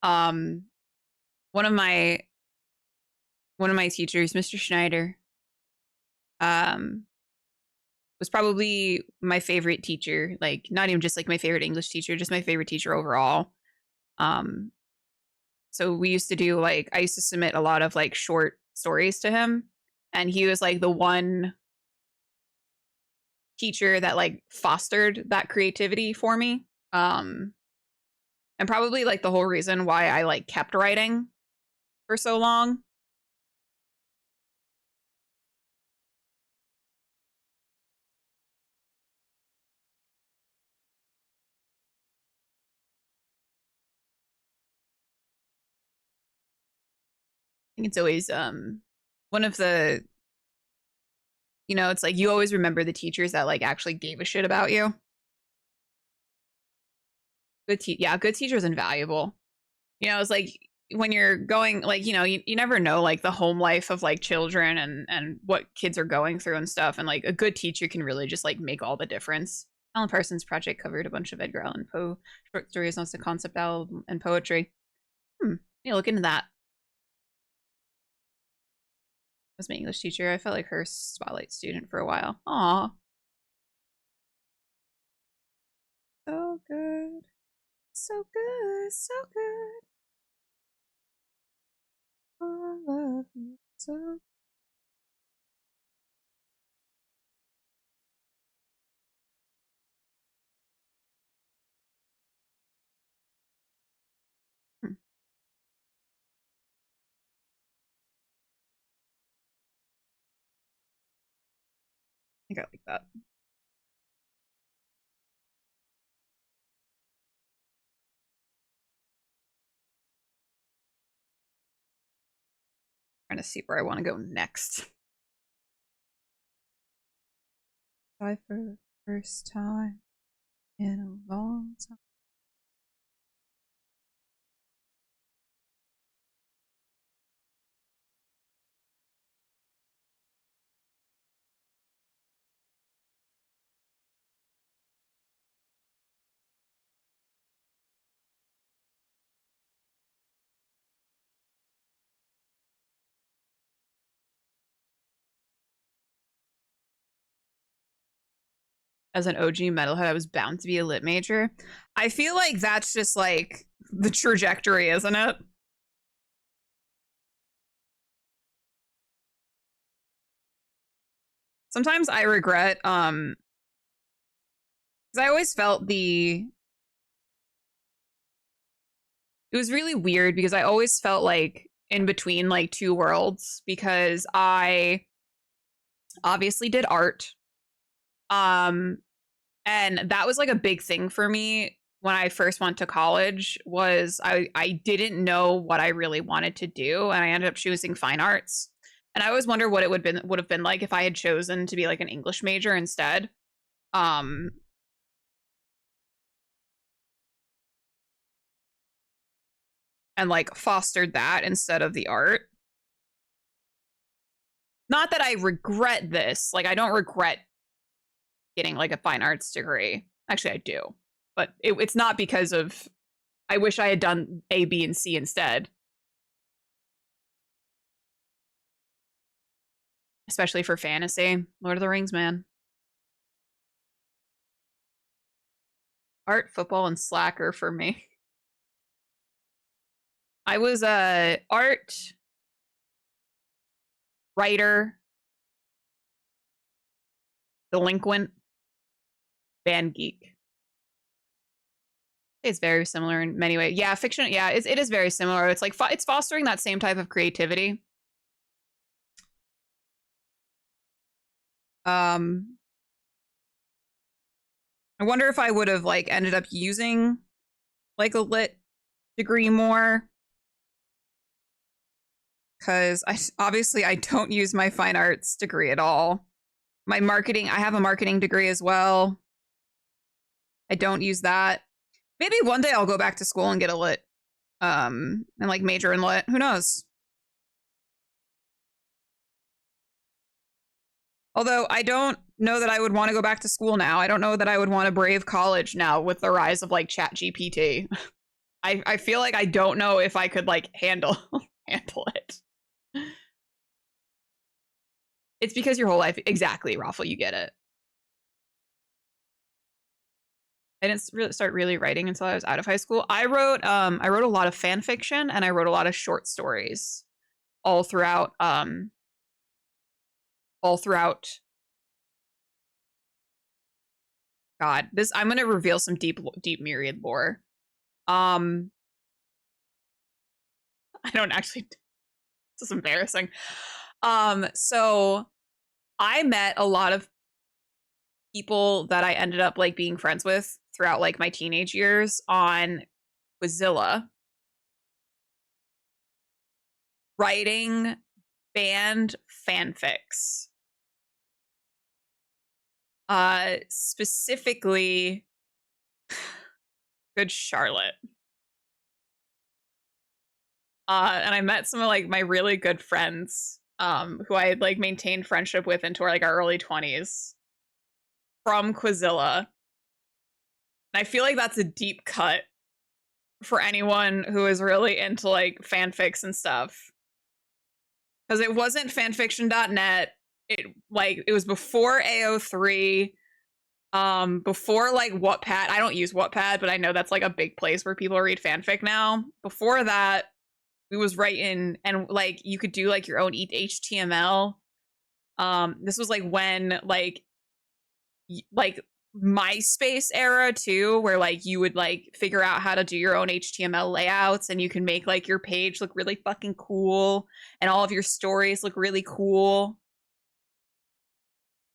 Speaker 1: Um, one of my teachers, Mr. Schneider, um, was probably my favorite teacher. Like, not even just like my favorite English teacher, just my favorite teacher overall. Um, so we used to do like I used to submit a lot of like short stories to him, and he was like the one teacher that like fostered that creativity for me. And probably like the whole reason why I like kept writing for so long. I think it's always one of the it's like you always remember the teachers that like actually gave a shit about you. Yeah, good teachers invaluable. It's like when you're going like you never know like the home life of like children and what kids are going through and stuff, and like a good teacher can really just like make all the difference. Alan Parsons' project covered a bunch of Edgar Allan Poe short stories, notes, the concept album, and poetry. Yeah, look into that. Was my English teacher. I felt like her spotlight student for a while. Aw, so good, so good, so good. I love you so. Hmm, I think I like that. Trying to see where I want to go next. Try for the first time in a long time. As an OG metalhead, I was bound to be a lit major. I feel like that's just like the trajectory, isn't it? Sometimes I regret, because I always felt it was really weird because I always felt like in between like two worlds because I obviously did art. Um, and that was like a big thing for me when I first went to college was I didn't know what I really wanted to do, and I ended up choosing fine arts. And I always wonder what it would have been like if I had chosen to be like an English major instead. Um, and like fostered that instead of the art. Not that I regret this. Like I don't regret getting like a fine arts degree. Actually, I do, but it's not because of. I wish I had done A, B, and C instead. Especially for fantasy. Lord of the Rings, man. Art, football, and slacker for me. I was a art writer, delinquent, band geek. It's very similar in many ways. Yeah, fiction. Yeah, it is very similar. It's like it's fostering that same type of creativity. Um, I wonder if I would have like ended up using like a lit degree more because I don't use my fine arts degree at all. My marketing, I have a marketing degree as well. I don't use that. Maybe one day I'll go back to school and get a lit, and like major in lit. Who knows? Although I don't know that I would want to go back to school now. I don't know that I would want to brave college now with the rise of like Chat GPT. I feel like I don't know if I could like handle it. It's because your whole life exactly, Raffle, you get it. I didn't really start really writing until I was out of high school. I wrote a lot of fan fiction and I wrote a lot of short stories all throughout all throughout God. This I'm gonna reveal some deep myriad lore. Um I don't actually this is embarrassing. So I met a lot of people that I ended up like being friends with throughout like my teenage years on Quizilla, writing banned fanfics. Specifically Good Charlotte. And I met some of like my really good friends, who I had like maintained friendship with into our early 20s from Quizilla. And I feel like that's a deep cut for anyone who is really into like fanfics and stuff. Because it wasn't fanfiction.net. It was before AO3, before like Wattpad. I don't use Wattpad, but I know that's like a big place where people read fanfic now. Before that, we was writing and like you could do like your own HTML. This was like when like MySpace era too, where like you would like figure out how to do your own HTML layouts and you can make like your page look really fucking cool and all of your stories look really cool.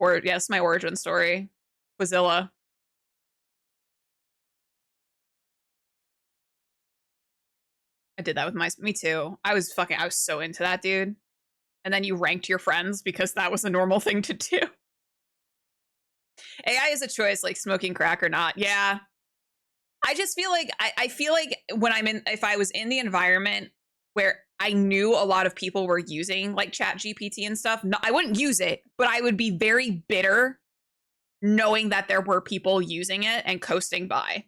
Speaker 1: Or yes, my origin story, Quizilla. I did that with me too. I was so into that, dude. And then you ranked your friends because that was a normal thing to do. AI is a choice, like smoking crack or not. Yeah. I just feel like I feel like when if I was in the environment where I knew a lot of people were using like Chat GPT and stuff, no, I wouldn't use it, but I would be very bitter knowing that there were people using it and coasting by.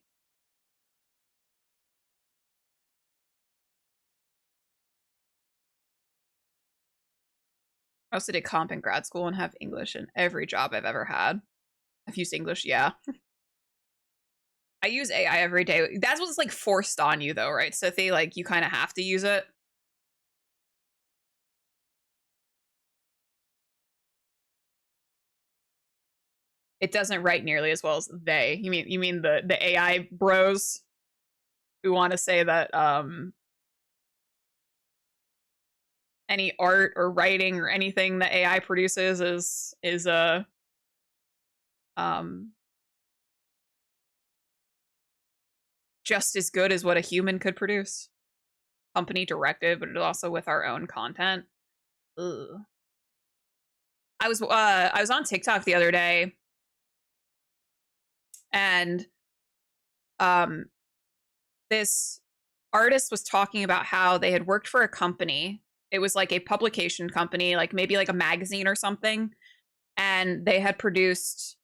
Speaker 1: I also did comp in grad school and have English in every job I've ever had. I've used English, yeah. I use AI every day. That's what's like forced on you though, right? So if they like you kind of have to use it. It doesn't write nearly as well as they. You mean the AI bros who want to say that any art or writing or anything that AI produces is a um just as good as what a human could produce. Company directed, but it's also with our own content. Ugh. I was on TikTok the other day and um this artist was talking about how they had worked for a company. It was like a publication company, like maybe like a magazine or something, and they had produced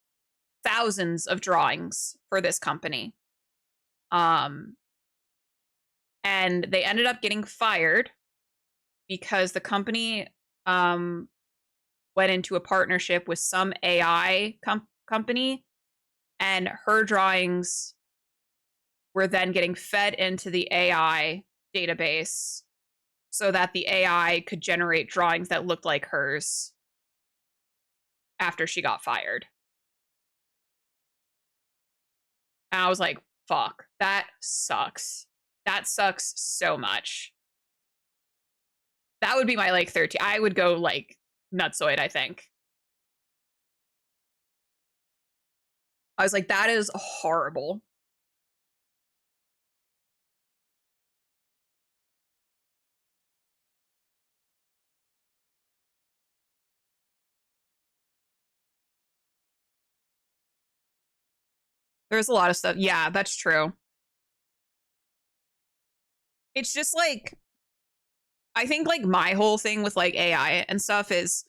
Speaker 1: thousands of drawings for this company. Um and they ended up getting fired because the company um went into a partnership with some AI company and her drawings were then getting fed into the AI database so that the AI could generate drawings that looked like hers after she got fired. And I was like, fuck, that sucks. That sucks so much. That would be my like 13. I would go like nutsoid, I think. I was like, that is horrible. There's a lot of stuff. Yeah, that's true. It's just like I think like my whole thing with like AI and stuff is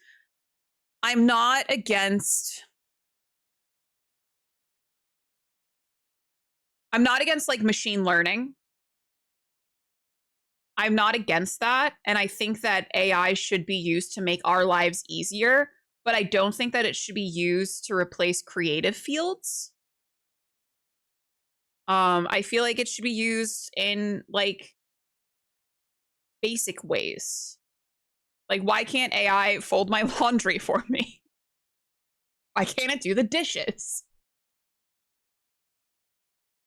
Speaker 1: I'm not against like machine learning. I'm not against that. And I think that AI should be used to make our lives easier, but I don't think that it should be used to replace creative fields. I feel like it should be used in like basic ways. Like, why can't AI fold my laundry for me? Why can't it do the dishes?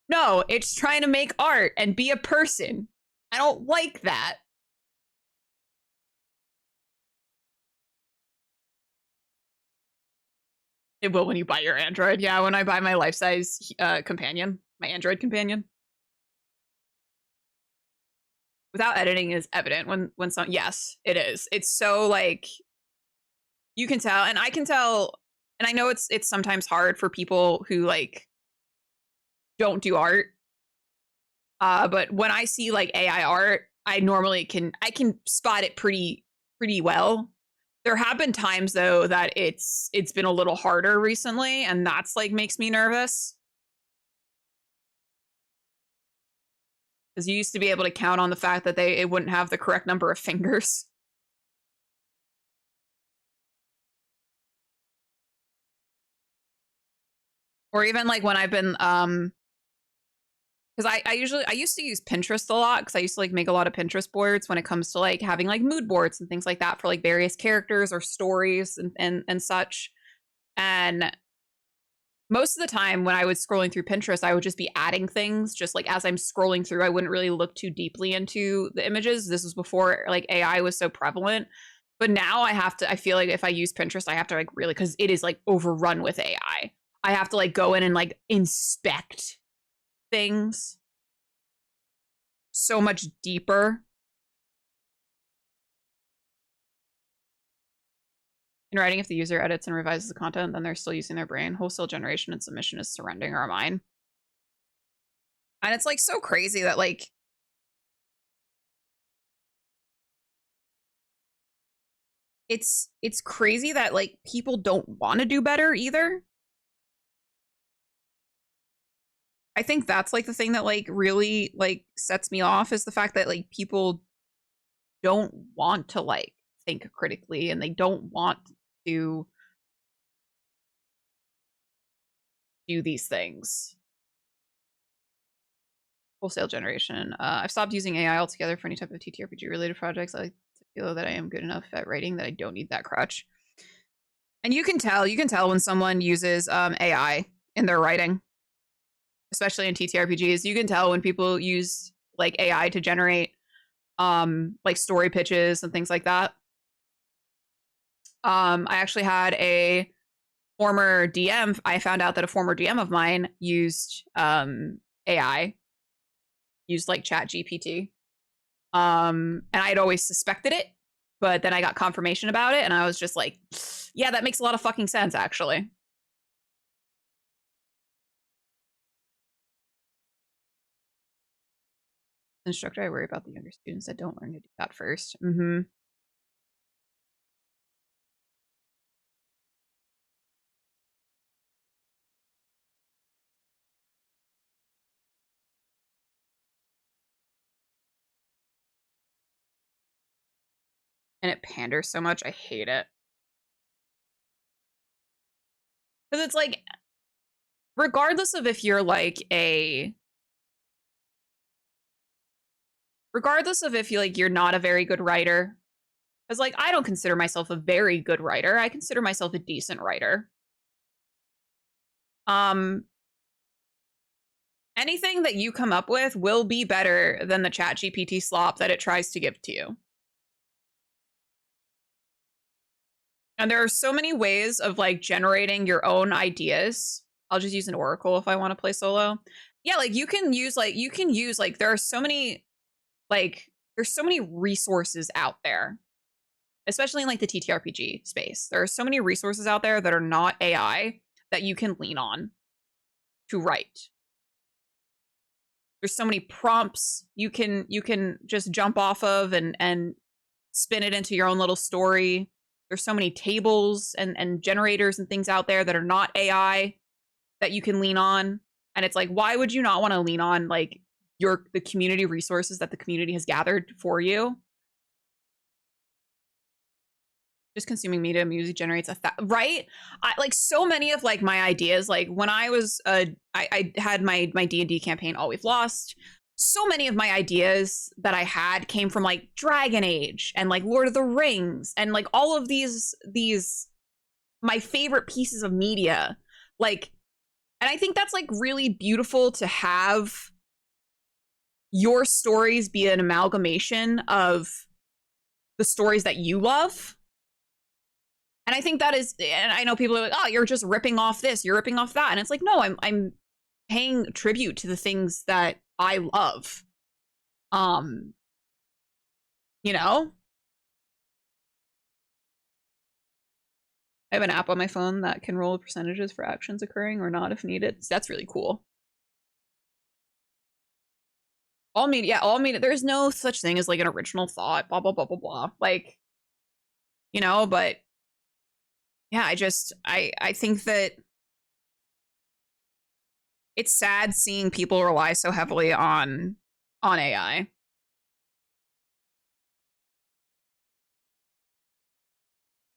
Speaker 1: No, it's trying to make art and be a person. I don't like that. It will when you buy your Android. Yeah, when I buy my life size companion, my Android companion. Without editing is evident when some yes, it is. It's so like you can tell, and I can tell, and I know it's sometimes hard for people who like don't do art. But when I see like AI art, I normally I can spot it pretty well. There have been times though that it's been a little harder recently, and that's like makes me nervous. Because you used to be able to count on the fact that it wouldn't have the correct number of fingers. Or even like when I've been because I used to use Pinterest a lot because I used to like make a lot of Pinterest boards when it comes to like having like mood boards and things like that for like various characters or stories and such. And most of the time when I was scrolling through Pinterest, I would just be adding things just like as I'm scrolling through. I wouldn't really look too deeply into the images. This was before like AI was so prevalent. But now I feel like if I use Pinterest, I have to like really, because it is like overrun with AI. I have to like go in and like inspect things so much deeper. In writing, if the user edits and revises the content, then they're still using their brain. Wholesale generation and submission is surrendering our mind. And it's like so crazy that like it's crazy that like people don't want to do better either. I think that's like the thing that like really like sets me off is the fact that like people don't want to like think critically and they don't want to do these things. Wholesale generation. I've stopped using AI altogether for any type of TTRPG related projects. I like to feel that I am good enough at writing that I don't need that crutch. And you can tell when someone uses AI in their writing, especially in TTRPGs. You can tell when people use like AI to generate like story pitches and things like that. I actually had a former DM. I found out that a former DM of mine used AI, used like Chat GPT. And I'd always suspected it, but then I got confirmation about it, and I was just like, yeah, that makes a lot of fucking sense, actually. Instructor, I worry about the younger students that don't learn to do that first. Mm-hmm. And it panders so much. I hate it. Because it's like, regardless of if you're like regardless of if you like you're not a very good writer, because like I don't consider myself a very good writer. I consider myself a decent writer. Um, anything that you come up with will be better than the Chat GPT slop that it tries to give to you. And there are so many ways of like generating your own ideas. I'll just use an oracle if I want to play solo. Yeah, like you can use there are so many like there's so many resources out there, especially in like the TTRPG space. There are so many resources out there that are not AI that you can lean on to write. There's so many prompts you can just jump off of and spin it into your own little story. There's so many tables and generators and things out there that are not AI that you can lean on. And it's like, why would you not want to lean on like the community resources that the community has gathered for you? Just consuming media music generates right. I like so many of like my ideas, like when I was I had my D&D campaign All We've Lost. So many of my ideas that I had came from like Dragon Age and like Lord of the Rings and like all of these my favorite pieces of media, like. And I think that's like really beautiful to have your stories be an amalgamation of the stories that you love. And I think that is, and I know people are like, oh, you're just ripping off this, you're ripping off that. And it's like, no, I'm paying tribute to the things that I love. Um, you know? I have an app on my phone that can roll percentages for actions occurring or not if needed. So that's really cool. All media, there's no such thing as like an original thought, blah, blah, blah, blah, blah. Like, but yeah, I think that it's sad seeing people rely so heavily on AI.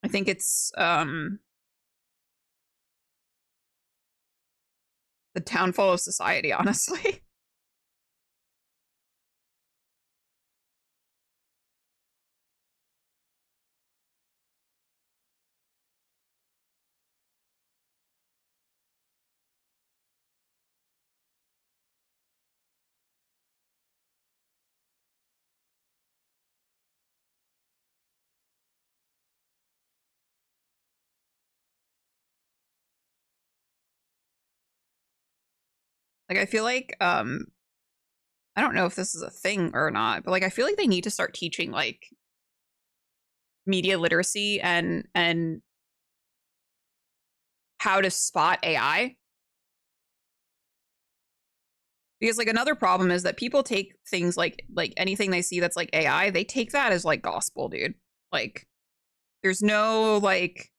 Speaker 1: I think it's the downfall of society, honestly. Like I feel like I don't know if this is a thing or not, but like I feel like they need to start teaching like media literacy and how to spot AI. Because like another problem is that people take things like anything they see that's like AI, they take that as like gospel, dude. Like there's no like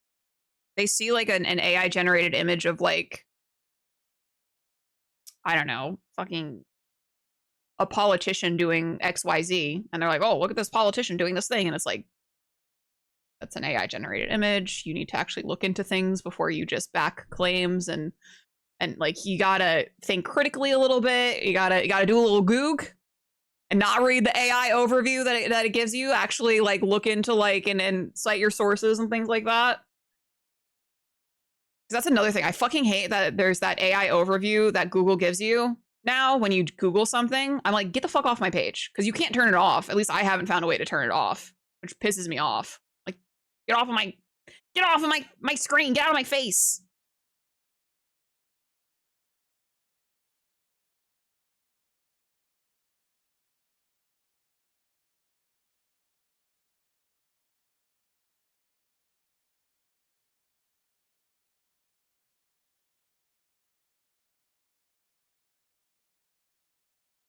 Speaker 1: they see like an AI generated image of like I don't know, fucking a politician doing XYZ and they're like, "Oh, look at this politician doing this thing." And it's like that's an AI generated image. You need to actually look into things before you just back claims and like you got to think critically a little bit. You got to do a little goog and not read the AI overview that it gives you. Actually like look into like and cite your sources and things like that. Because that's another thing. I fucking hate that there's that AI overview that Google gives you now when you Google something. I'm like, get the fuck off my page because you can't turn it off. At least I haven't found a way to turn it off, which pisses me off. Like, get off of my screen, get out of my face.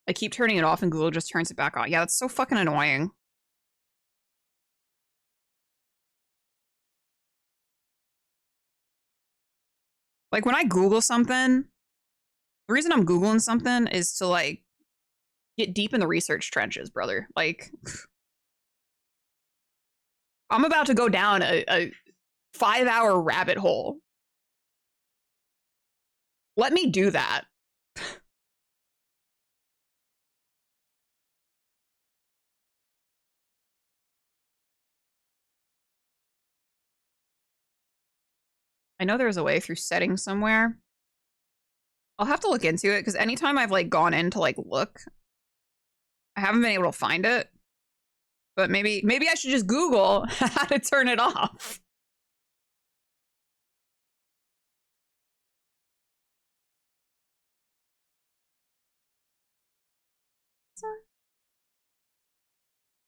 Speaker 1: I keep turning it off and Google just turns it back on. Yeah, that's so fucking annoying. Like when I Google something, the reason I'm Googling something is to like get deep in the research trenches, brother. Like I'm about to go down a 5-hour rabbit hole. Let me do that. I know there's a way through settings somewhere. I'll have to look into it because anytime I've like gone in to like look, I haven't been able to find it. But maybe I should just Google how to turn it off.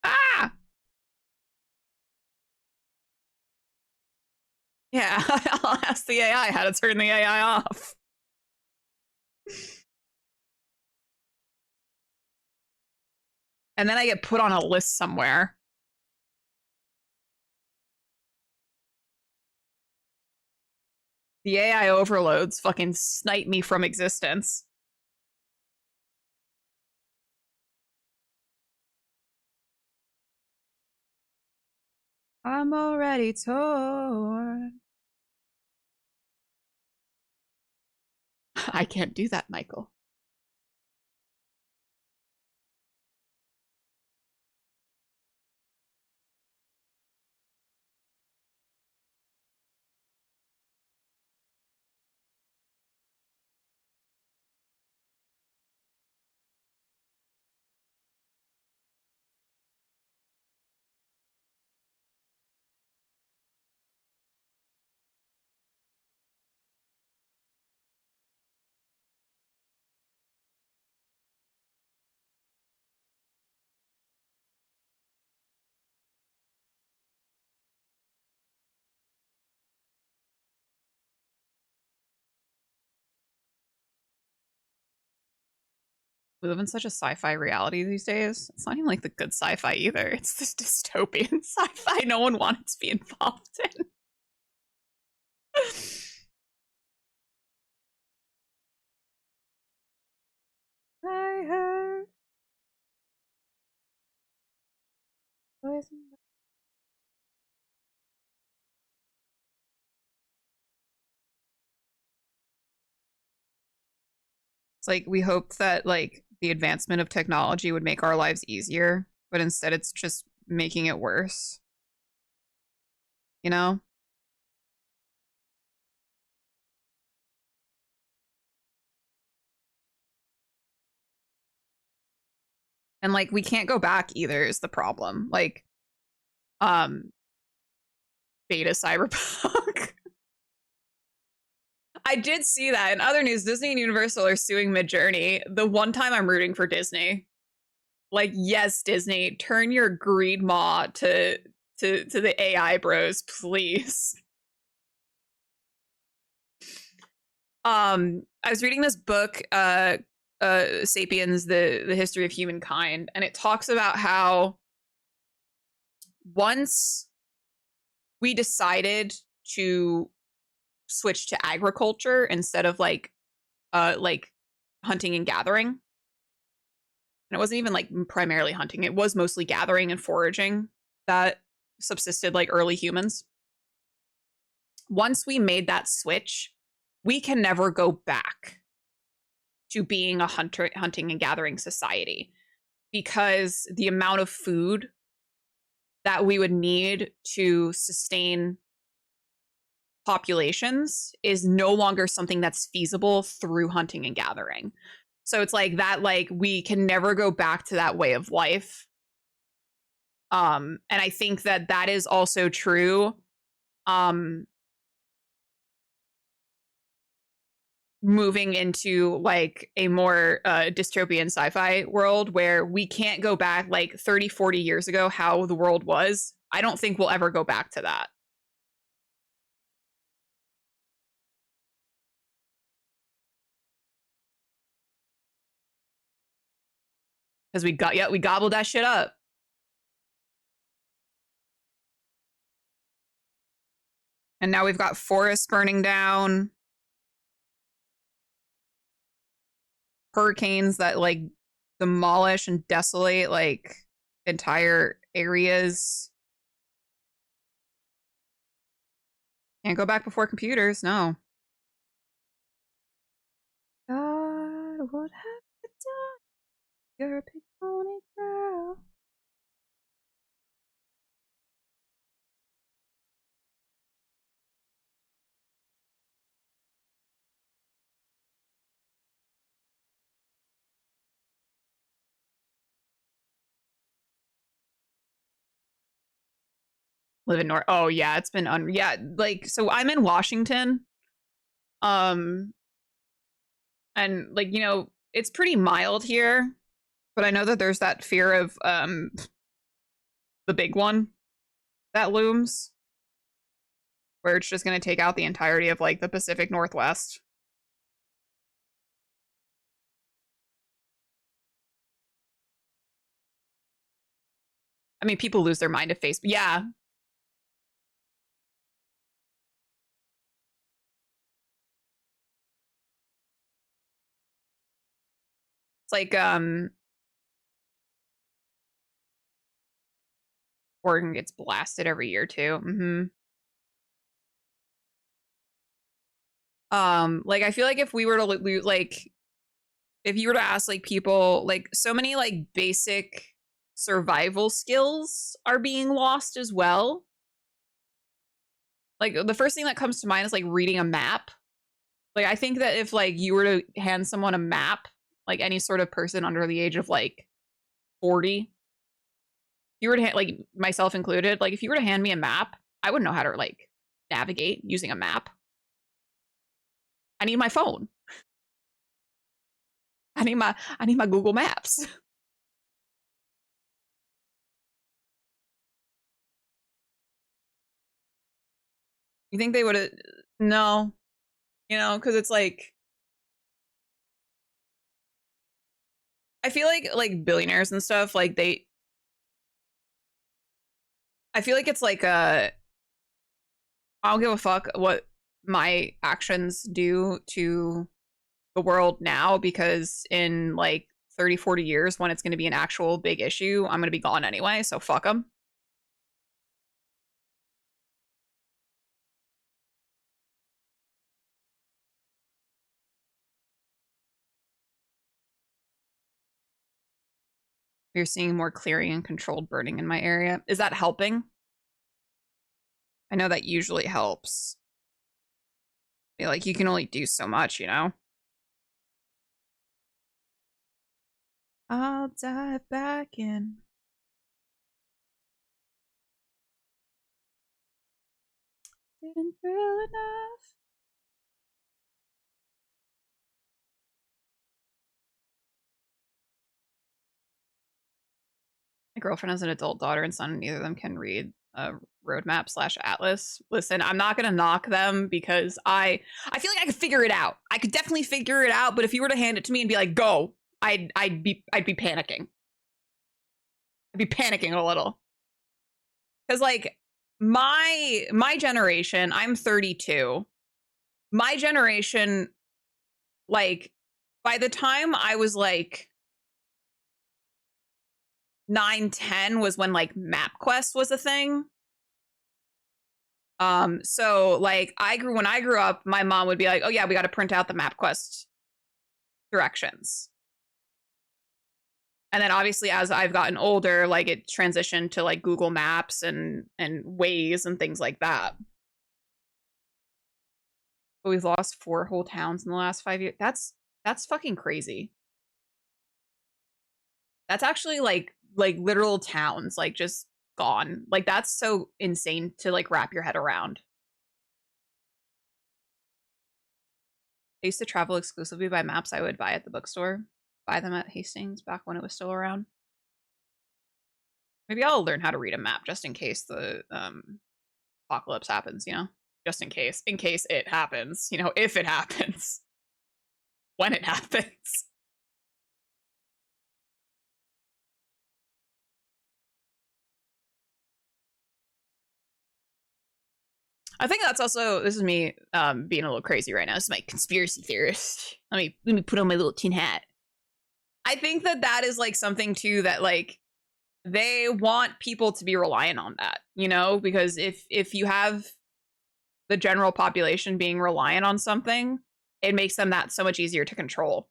Speaker 1: Ah! Yeah, I'll ask the AI how to turn the AI off. And then I get put on a list somewhere. The AI overloads fucking snipe me from existence. I'm already torn. I can't do that, Michael. We live in such a sci-fi reality these days. It's not even like the good sci-fi either. It's this dystopian sci-fi no one wanted to be involved in. I heard voices. It's like we hoped that like the advancement of technology would make our lives easier, but instead it's just making it worse. You know? And like we can't go back either is the problem. Like um beta cyberpunk. I did see that in other news. Disney and Universal are suing Midjourney. The one time I'm rooting for Disney. Like, yes, Disney, turn your greed maw to the AI bros, please. I was reading this book, Sapiens, the History of Humankind, and it talks about how once we decided to switch to agriculture instead of like hunting and gathering, and it wasn't even like primarily hunting, it was mostly gathering and foraging that subsisted like early humans. Once we made that switch, we can never go back to being a hunting and gathering society, because the amount of food that we would need to sustain populations is no longer something that's feasible through hunting and gathering. So it's like that, like we can never go back to that way of life. And I think that that is also true moving into like a more dystopian sci-fi world where we can't go back like 30-40 years ago how the world was. I don't think we'll ever go back to that. Because we gobbled that shit up. And now we've got forests burning down, hurricanes that like demolish and desolate like entire areas. Can't go back before computers, no. God, what have you done? You're a big pony girl. Live in North. Oh yeah, it's been yeah, like so I'm in Washington. Um and like, you know, it's pretty mild here, but I know that there's that fear of the big one that looms, where it's just going to take out the entirety of like the Pacific Northwest. I mean, people lose their mind to Facebook. Yeah. It's like Oregon gets blasted every year too. Like I feel like if we were to like if you were to ask like people like so many like basic survival skills are being lost as well. Like the first thing that comes to mind is like reading a map. Like I think that if like you were to hand someone a map, like any sort of person under the age of like 40, you were to like myself included, like if you were to hand me a map, I wouldn't know how to like navigate using a map. I need my phone. I need my Google Maps. You think they would have no, because it's like I feel like billionaires and stuff, like they I feel like it's like I don't give a fuck what my actions do to the world now because in like 30, 40 years when it's going to be an actual big issue, I'm going to be gone anyway, so fuck them. You're seeing more clearing and controlled burning in my area. Is that helping? I know that usually helps. Like you can only do so much, you know? I'll dive back in. Didn't feel enough. My girlfriend has an adult daughter and son, and neither of them can read a roadmap/atlas. Listen, I'm not gonna knock them because I feel like I could figure it out. I could definitely figure it out, but if you were to hand it to me and be like, go, I'd be panicking. I'd be panicking a little. Because like my generation, I'm 32. My generation, like, by the time I was like 9, 10 was when like MapQuest was a thing. So like when I grew up, my mom would be like, "Oh yeah, we got to print out the MapQuest directions." And then obviously as I've gotten older, like it transitioned to like Google Maps and Waze and things like that. But we've lost 4 whole towns in the last 5 years. That's fucking crazy. That's actually like literal towns like just gone. Like that's so insane to like wrap your head around. I used to travel exclusively by maps I would buy at the bookstore, buy them at Hastings back when it was still around. Maybe I'll learn how to read a map just in case the apocalypse happens, just in case it happens, if it happens, when it happens. I think that's also this is me being a little crazy right now. This is my conspiracy theorist. Let me put on my little tin hat. I think that is like something too that like they want people to be reliant on that, because if you have the general population being reliant on something, it makes them that so much easier to control.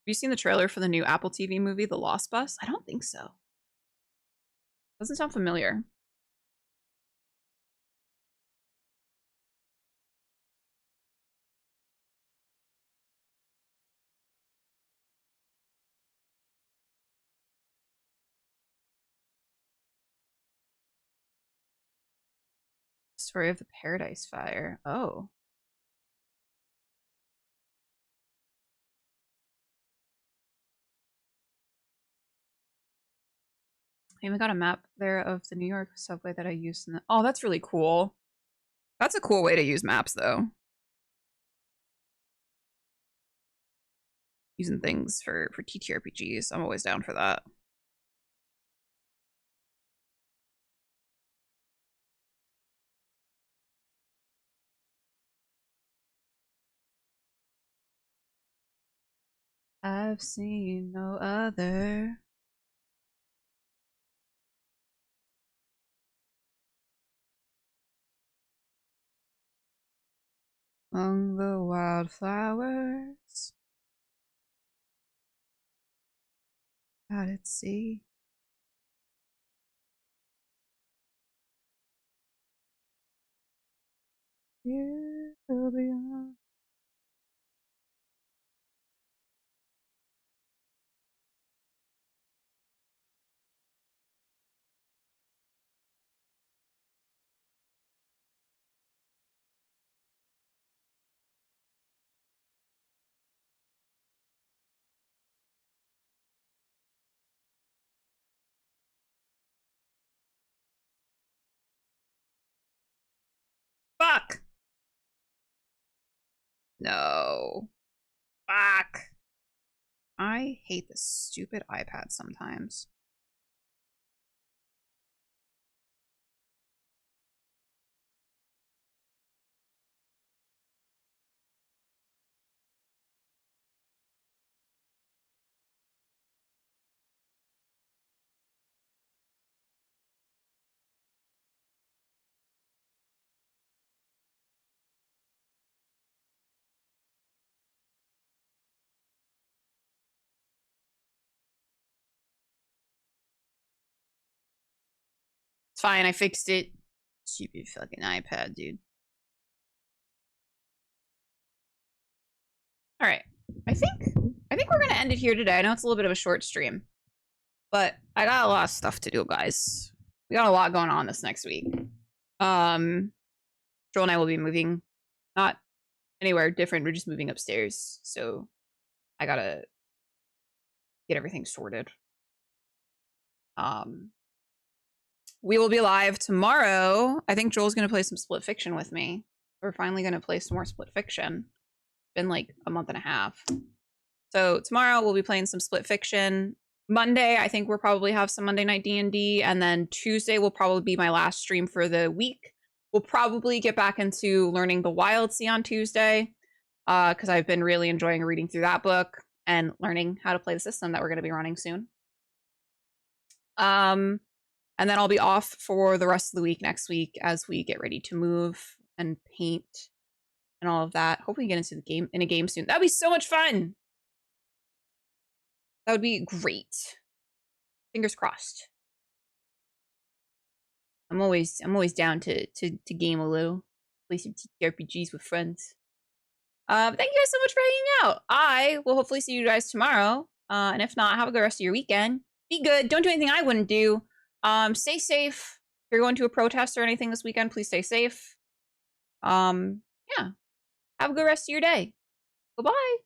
Speaker 1: Have you seen the trailer for the new Apple TV movie, The Lost Bus? I don't think so. Doesn't sound familiar. Story of the Paradise Fire. Oh. I even got a map there of the New York subway that I used in the. Oh, that's really cool. That's a cool way to use maps, though. Using things for TTRPGs. I'm always down for that. I've seen no other. Among the wildflowers out at sea. You will be on. Fuck! No. Fuck. I hate this stupid iPad sometimes. It's fine, I fixed it. Stupid fucking iPad, dude. Alright. I think we're gonna end it here today. I know it's a little bit of a short stream. But I got a lot of stuff to do, guys. We got a lot going on this next week. Joel and I will be moving. Not anywhere different. We're just moving upstairs. So I gotta get everything sorted. We will be live tomorrow. I think Joel's gonna play some Split Fiction with me. We're finally gonna play some more Split Fiction. Been like a month and a half. So tomorrow we'll be playing some Split Fiction. Monday, I think we'll probably have some Monday Night D&D, and then Tuesday will probably be my last stream for the week. We'll probably get back into learning the Wild Sea on Tuesday, because I've been really enjoying reading through that book and learning how to play the system that we're going to be running soon. And then I'll be off for the rest of the week next week as we get ready to move and paint and all of that. Hopefully get into the game in a game soon. That'd be so much fun. That would be great. Fingers crossed. I'm always down to game a little, play some TTRPGs with friends. Thank you guys so much for hanging out. I will hopefully see you guys tomorrow. And if not, have a good rest of your weekend. Be good. Don't do anything I wouldn't do. Stay safe. If you're going to a protest or anything this weekend, please stay safe. Yeah. Have a good rest of your day. Bye-bye.